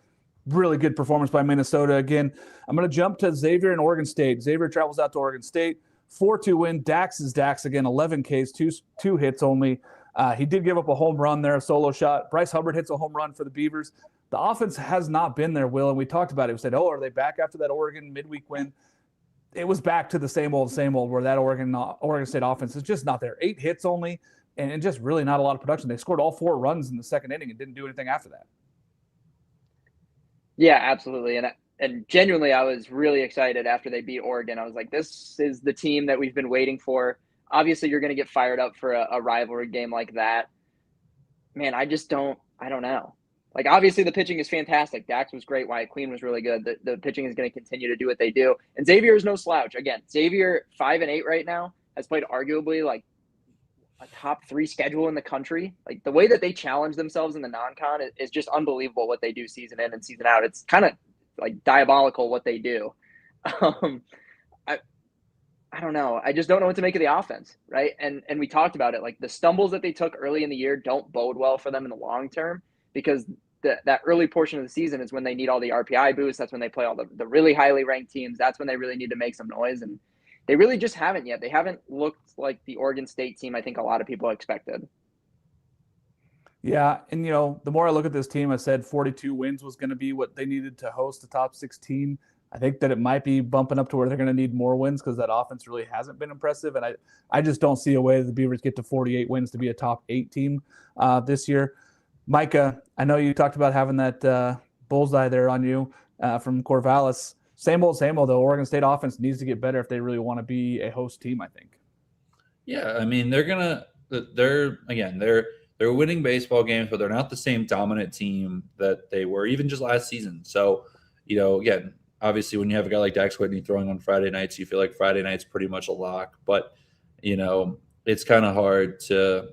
[SPEAKER 1] Really good performance by Minnesota again. I'm going to jump to Xavier and Oregon State. Xavier travels out to Oregon State. 4-2 win. Dax is Dax again, 11 Ks, two hits only. He did give up a home run there, a solo shot. Bryce Hubbard hits a home run for the Beavers. The offense has not been there, Will, and we talked about it. We said, are they back after that Oregon midweek win? It was back to the same old, where that Oregon State offense is just not there. 8 hits only, and just really not a lot of production. They scored all 4 runs in the second inning and didn't do anything after that.
[SPEAKER 2] Yeah, absolutely. And genuinely, I was really excited after they beat Oregon. I was like, this is the team that we've been waiting for. Obviously, you're going to get fired up for a rivalry game like that. Man, I don't know. Like, obviously, the pitching is fantastic. Dax was great. Wyatt Queen was really good. The pitching is going to continue to do what they do. And Xavier is no slouch. Again, Xavier, 5-8 right now, has played arguably like a top 3 schedule in the country. Like, the way that they challenge themselves in the non-con is just unbelievable what they do season in and season out. It's kind of like diabolical what they do. I don't know. I just don't know what to make of the offense, right? And we talked about it. Like, the stumbles that they took early in the year don't bode well for them in the long term, because that early portion of the season is when they need all the RPI boosts. That's when they play all the really highly ranked teams. That's when they really need to make some noise. And they really just haven't yet. They haven't looked like the Oregon State team I think a lot of people expected.
[SPEAKER 1] Yeah, and the more I look at this team, I said 42 wins was going to be what they needed to host the top 16. I think that it might be bumping up to where they're going to need more wins because that offense really hasn't been impressive. And I just don't see a way the Beavers get to 48 wins to be a top 8 team this year. Micah, I know you talked about having that bullseye there on you from Corvallis. Same old, though. Oregon State offense needs to get better if they really want to be a host team, I think.
[SPEAKER 3] Yeah, I mean, they're winning baseball games, but they're not the same dominant team that they were even just last season. So, again, obviously when you have a guy like Dax Whitney throwing on Friday nights, you feel like Friday night's pretty much a lock. But, it's kind of hard to,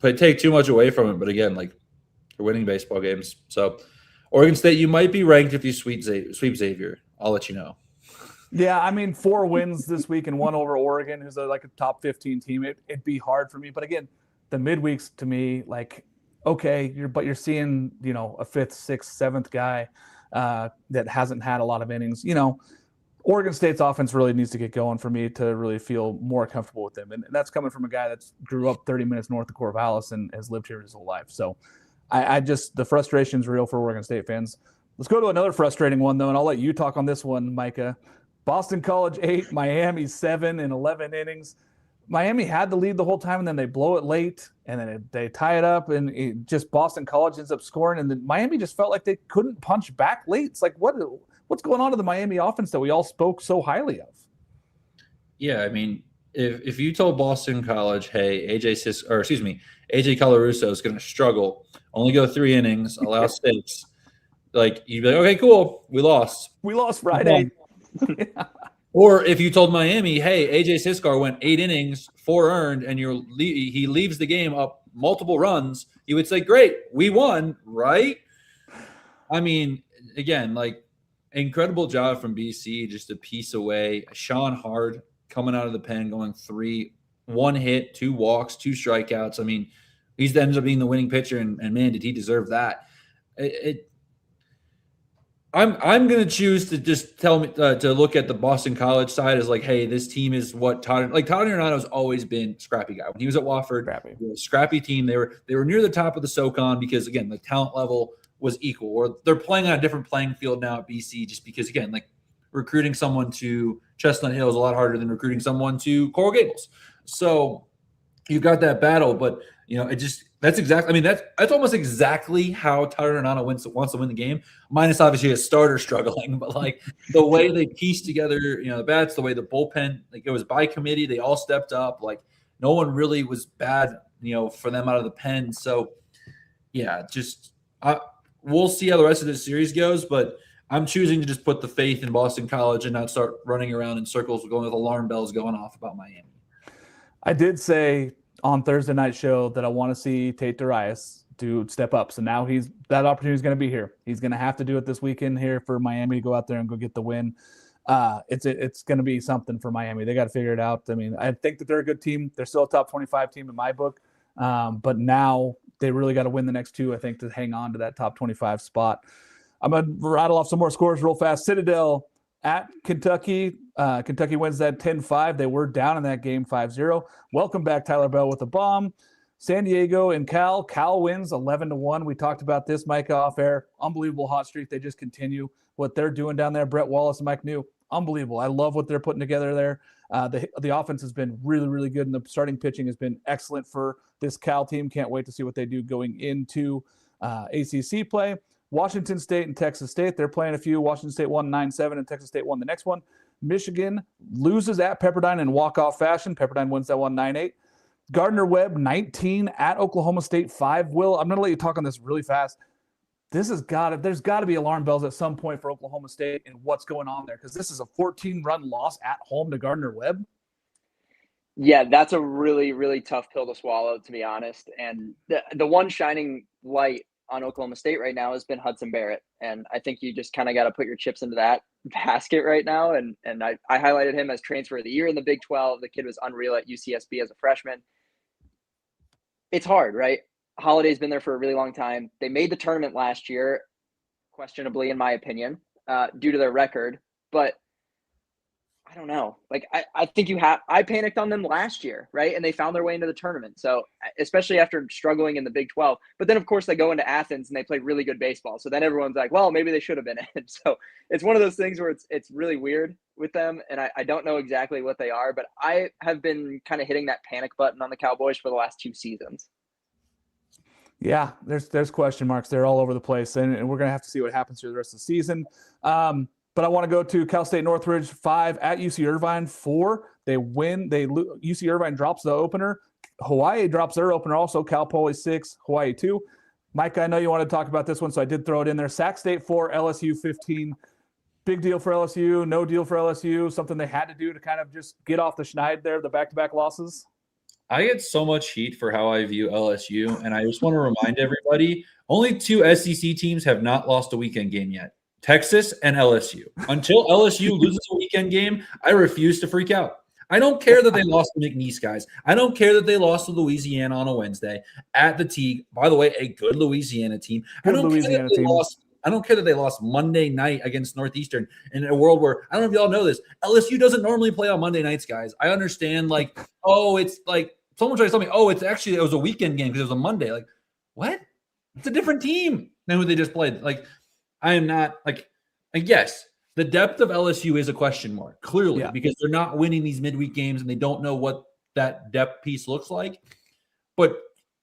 [SPEAKER 3] take too much away from it. But again, like, they're winning baseball games. So Oregon State, you might be ranked if you sweep Xavier. I'll let you know.
[SPEAKER 1] Yeah, I mean, 4 wins this week and 1 over Oregon, who's like a top 15 team. It'd be hard for me. But again, the midweeks to me, like, okay, you're seeing, a 5th, 6th, 7th guy that hasn't had a lot of innings. Oregon State's offense really needs to get going for me to really feel more comfortable with them. And that's coming from a guy that's grew up 30 minutes north of Corvallis and has lived here his whole life. So the frustration's real for Oregon State fans. Let's go to another frustrating one, though, and I'll let you talk on this one, Micah. Boston College 8, Miami 7 in 11 innings. Miami had the lead the whole time, and then they blow it late, and then they tie it up, and just Boston College ends up scoring, and then Miami just felt like they couldn't punch back late. It's like, what's going on to the Miami offense that we all spoke so highly of?
[SPEAKER 3] Yeah, I mean, if you told Boston College, hey, AJ Colarusso is going to struggle, only go 3 innings, allow 6, like, you'd be like, okay, cool, we lost.
[SPEAKER 1] We lost Friday.
[SPEAKER 3] Yeah. Or if you told Miami, hey, AJ Siskar went 8 innings, 4 earned, and he leaves the game up multiple runs, you would say, great, we won, right? I mean, again, like, incredible job from BC, just a piece away. Sean Hard coming out of the pen, going 3, 1 hit, 2 walks, 2 strikeouts. I mean, he's ends up being the winning pitcher, and man, did he deserve that. I'm going to choose to just tell me to look at the Boston College side as like, hey, this team is what Todd Arenado's always been a scrappy guy. When he was at Wofford, they were a scrappy team. They were near the top of the SoCon because, again, the talent level was equal. Or they're playing on a different playing field now at BC just because, again, like, recruiting someone to Chestnut Hill is a lot harder than recruiting someone to Coral Gables. So you've got that battle, but that's almost exactly how Todd Arenado wants to win the game. Minus obviously a starter struggling, but like the way they pieced together, the bats, the way the bullpen, like, it was by committee, they all stepped up. Like, no one really was bad, for them out of the pen. So yeah, we'll see how the rest of this series goes, but I'm choosing to just put the faith in Boston College and not start running around in circles going with alarm bells going off about Miami.
[SPEAKER 1] I did say on Thursday night show that I want to see Tate Darius to step up. So now that opportunity is going to be here. He's going to have to do it this weekend here for Miami to go out there and go get the win. It's going to be something for Miami. They got to figure it out. I mean, I think that they're a good team. They're still a top 25 team in my book. But now they really got to win the next 2, I think, to hang on to that top 25 spot. I'm going to rattle off some more scores real fast. Citadel at Kentucky. Kentucky wins that 10-5. They were down in that game 5-0. Welcome back, Tyler Bell with a bomb. San Diego and Cal. Cal wins 11-1. We talked about this, Micah, off air. Unbelievable hot streak. They just continue what they're doing down there. Brett Wallace and Mike New, unbelievable. I love what they're putting together there. The offense has been really, really good, and the starting pitching has been excellent for this Cal team. Can't wait to see what they do going into ACC play. Washington State and Texas State, they're playing a few. Washington State won 9-7, and Texas State won the next one. Michigan loses at Pepperdine in walk-off fashion. Pepperdine wins that one 9-8. Gardner-Webb 19 at Oklahoma State 5. Will, I'm going to let you talk on this really fast. There's got to be alarm bells at some point for Oklahoma State and what's going on there, because this is a 14-run loss at home to Gardner-Webb.
[SPEAKER 2] Yeah, that's a really, really tough pill to swallow, to be honest. And the one shining light on Oklahoma State right now has been Hudson Barrett. And I think you just kind of got to put your chips into that basket right now. And I highlighted him as transfer of the year in the Big 12. The kid was unreal at UCSB as a freshman. It's hard, right? Holiday's been there for a really long time. They made the tournament last year, questionably, in my opinion, due to their record. But I don't know. Like, I think I panicked on them last year, right? And they found their way into the tournament. So, especially after struggling in the Big 12. But then, of course, they go into Athens and they play really good baseball. So then everyone's like, well, maybe they should have been in. So it's one of those things where it's really weird with them. And I don't know exactly what they are. But I have been kind of hitting that panic button on the Cowboys for the last 2 seasons.
[SPEAKER 1] Yeah, there's question marks. They're all over the place, and we're going to have to see what happens through the rest of the season. But I want to go to Cal State Northridge 5 at UC Irvine 4. They win. UC Irvine drops the opener. Hawaii drops their opener also. Cal Poly 6, Hawaii 2. Micah, I know you wanted to talk about this one, so I did throw it in there. Sac State 4, LSU 15. Big deal for LSU, no deal for LSU, something they had to do to kind of just get off the schneid there, the back-to-back losses.
[SPEAKER 3] I get so much heat for how I view LSU, and I just want to remind everybody, only 2 SEC teams have not lost a weekend game yet, Texas and LSU. Until LSU loses a weekend game, I refuse to freak out. I don't care that they lost to McNeese, guys. I don't care that they lost to Louisiana on a Wednesday at the Teague. By the way, a good Louisiana team. I don't care that they lost Monday night against Northeastern in a world where, I don't know if y'all know this, LSU doesn't normally play on Monday nights, guys. I understand, it's like, someone tried to tell me, it was a weekend game because it was a Monday. Like, what? It's a different team than who they just played. Like, I am not yes, the depth of LSU is a question mark, clearly, because they're not winning these midweek games and they don't know what that depth piece looks like. But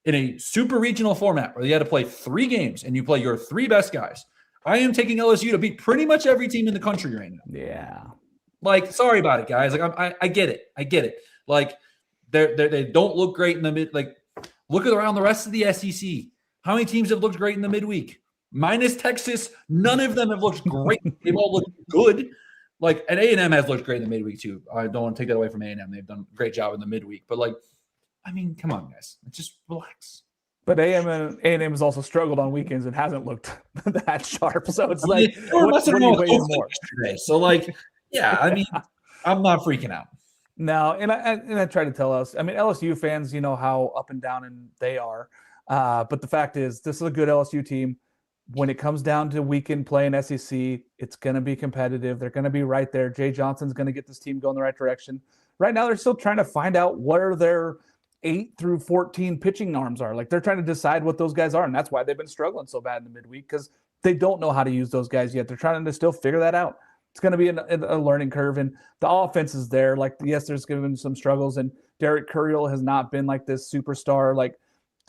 [SPEAKER 3] in a super regional format where you had to play 3 games and you play your 3 best guys, I am taking LSU to beat pretty much every team in the country right now.
[SPEAKER 1] Yeah.
[SPEAKER 3] Like, sorry about it, guys. Like, I get it. I get it. Like, they don't look great in the mid. Like, look around the rest of the SEC. How many teams have looked great in the midweek? Minus Texas, none of them have looked great. They've all looked good. Like, and A&M has looked great in the midweek too. I don't want to take that away from A&M. They've done a great job in the midweek. But, like, I mean, come on, guys. Just relax.
[SPEAKER 1] But A&M has also struggled on weekends and hasn't looked that sharp. So it's
[SPEAKER 3] more. So, like, yeah, I mean, I'm not freaking out.
[SPEAKER 1] No, and I try to tell us. I mean, LSU fans, you know how up and down and they are. But the fact is, this is a good LSU team. When it comes down to weekend play in SEC, it's going to be competitive. They're going to be right there. Jay Johnson's going to get this team going the right direction. Right now, they're still trying to find out what are their 8 through 14 pitching arms are. Like, they're trying to decide what those guys are, and that's why they've been struggling so bad in the midweek, because they don't know how to use those guys yet. They're trying to still figure that out. It's going to be a learning curve, and the offense is there. Like, yes, there's given some struggles, and Derek Curriel has not been like this superstar, like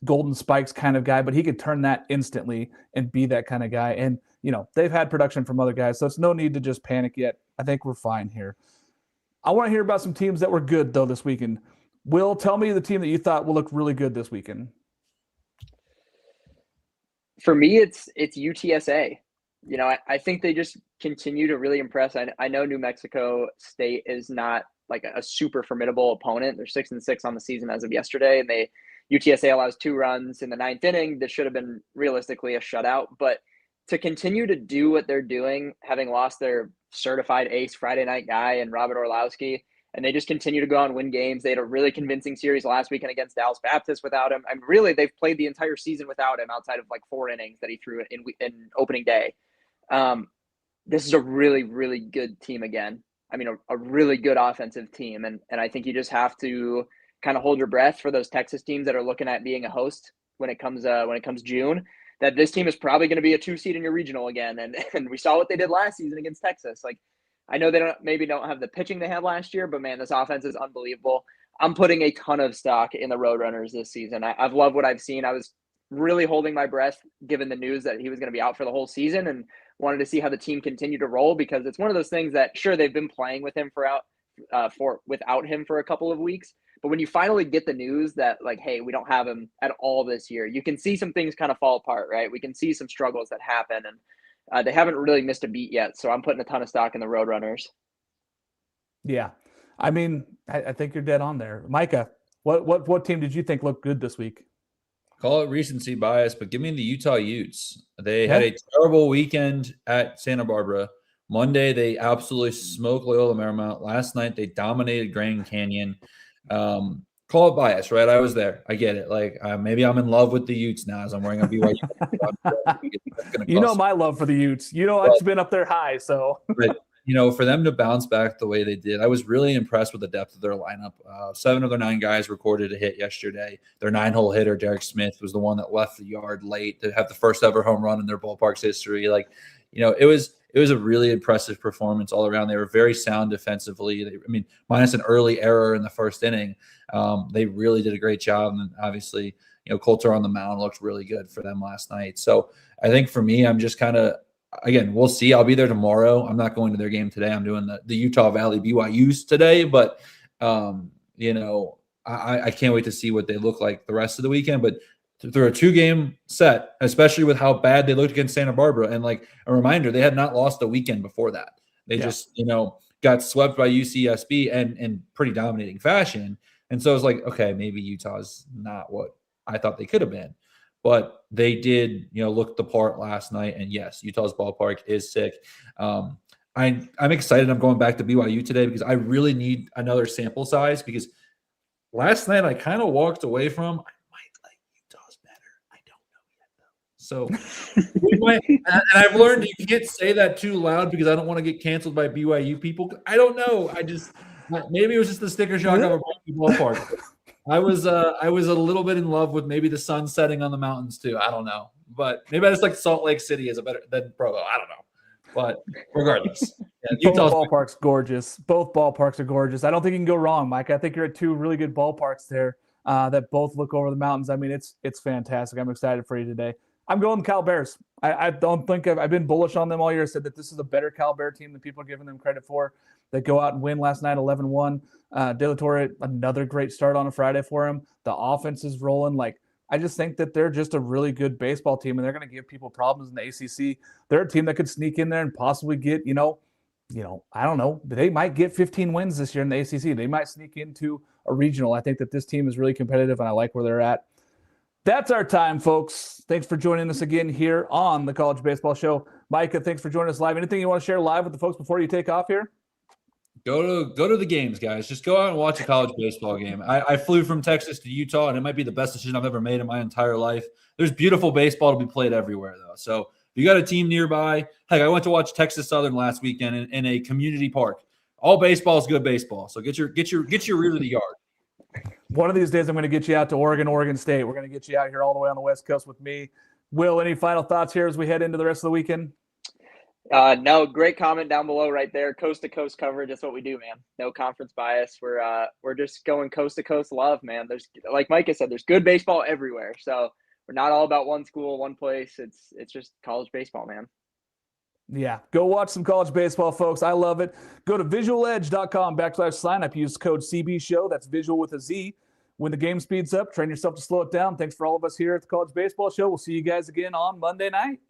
[SPEAKER 1] Golden Spikes kind of guy, but he could turn that instantly and be that kind of guy. And, you know, they've had production from other guys, so it's no need to just panic yet. I think we're fine here. I want to hear about some teams that were good, though, this weekend. Will, tell me the team that you thought will look really good this weekend.
[SPEAKER 2] For me, it's UTSA. You know, I think they just continue to really impress. I know New Mexico State is not like a super formidable opponent. They're 6-6 on the season as of yesterday, and UTSA allows 2 runs in the 9th inning. This should have been realistically a shutout, but to continue to do what they're doing, having lost their certified ace Friday night guy and Robert Orlowski, and they just continue to go out and win games. They had a really convincing series last weekend against Dallas Baptist without him. I mean, really, they've played the entire season without him outside of like 4 innings that he threw in opening day. This is a really, really good team again. I mean, a really good offensive team. And I think you just have to kind of hold your breath for those Texas teams that are looking at being a host when it comes June, that this team is probably going to be a 2 seed in your regional again. And we saw what they did last season against Texas. Like, I know they don't have the pitching they had last year, but man, this offense is unbelievable. I'm putting a ton of stock in the Roadrunners this season. I've loved what I've seen. I was really holding my breath given the news that he was going to be out for the whole season, and wanted to see how the team continued to roll, because it's one of those things that, sure, they've been playing with him without him for a couple of weeks, but when you finally get the news that, like, hey, we don't have him at all this year, you can see some things kind of fall apart, right? We can see some struggles that happen, and they haven't really missed a beat yet. So I'm putting a ton of stock in the Roadrunners.
[SPEAKER 1] Yeah. I mean, I think you're dead on there. Micah, what team did you think looked good this week?
[SPEAKER 3] Call it recency bias, but give me the Utah Utes. They had a terrible weekend at Santa Barbara. Monday, they absolutely smoked Loyola Marymount. Last night, they dominated Grand Canyon. Call it bias, right? I was there. I get it. Like, maybe I'm in love with the Utes now as I'm wearing a BYU.
[SPEAKER 1] You know my love for the Utes. You know, it's been up there high, so.
[SPEAKER 3] But, for them to bounce back the way they did, I was really impressed with the depth of their lineup. 7 of their 9 guys recorded a hit yesterday. Their 9-hole hitter, Derek Smith, was the one that left the yard late to have the first ever home run in their ballpark's history. Like, it was a really impressive performance all around. They were very sound defensively. Minus an early error in the first inning, they really did a great job. And obviously, Coulter on the mound looked really good for them last night. So I think for me, I'm just kind of, again, we'll see. I'll be there tomorrow. I'm not going to their game today. I'm doing the Utah Valley BYU's today, but I can't wait to see what they look like the rest of the weekend. But through a 2-game set, especially with how bad they looked against Santa Barbara, and like a reminder, they had not lost a weekend before that. They just got swept by UCSB and in pretty dominating fashion. And so it's like, okay, maybe Utah's not what I thought they could have been. But they did, look the part last night. And yes, Utah's ballpark is sick. I'm excited. I'm going back to BYU today because I really need another sample size, because last night I kind of walked away from, I might like Utah's better. I don't know yet, though. So and I've learned you can't say that too loud because I don't want to get canceled by BYU people. I don't know. Maybe it was just the sticker shock of a ballpark. I was a little bit in love with maybe the sun setting on the mountains too. I don't know, but maybe I just like Salt Lake City as a better than Provo. I don't know, but regardless,
[SPEAKER 1] Utah's ballpark's gorgeous. Both ballparks are gorgeous. I don't think you can go wrong, Mike. I think you're at 2 really good ballparks there that both look over the mountains. I mean, it's fantastic. I'm excited for you today. I'm going Cal Bears. I don't think I've been bullish on them all year. I said that this is a better Cal Bear team than people are giving them credit for. They go out and win last night, 11-1. De La Torre, another great start on a Friday for him. The offense is rolling. Like, I just think that they're just a really good baseball team, and they're going to give people problems in the ACC. They're a team that could sneak in there and possibly get, I don't know. They might get 15 wins this year in the ACC. They might sneak into a regional. I think that this team is really competitive, and I like where they're at. That's our time, folks. Thanks for joining us again here on the College Baseball Show. Micah, thanks for joining us live. Anything you want to share live with the folks before you take off here?
[SPEAKER 3] Go to the games, guys. Just go out and watch a college baseball game. I flew from Texas to Utah, and it might be the best decision I've ever made in my entire life. There's beautiful baseball to be played everywhere, though. So if you got a team nearby, heck, I went to watch Texas Southern last weekend in a community park. All baseball is good baseball. So get your rear to the yard.
[SPEAKER 1] One of these days, I'm going to get you out to Oregon State. We're going to get you out here all the way on the West Coast with me. Will, any final thoughts here as we head into the rest of the weekend?
[SPEAKER 2] No, great comment down below right there. Coast to coast coverage. That's what we do, man. No conference bias. We're just going coast to coast love, man. There's, like Micah said, there's good baseball everywhere. So we're not all about one school, one place. It's just college baseball, man.
[SPEAKER 1] Yeah, go watch some college baseball, folks. I love it. Go to visualedge.com/signup. Use code CBShow. That's visual with a Z. When the game speeds up, train yourself to slow it down. Thanks for all of us here at the College Baseball Show. We'll see you guys again on Monday night.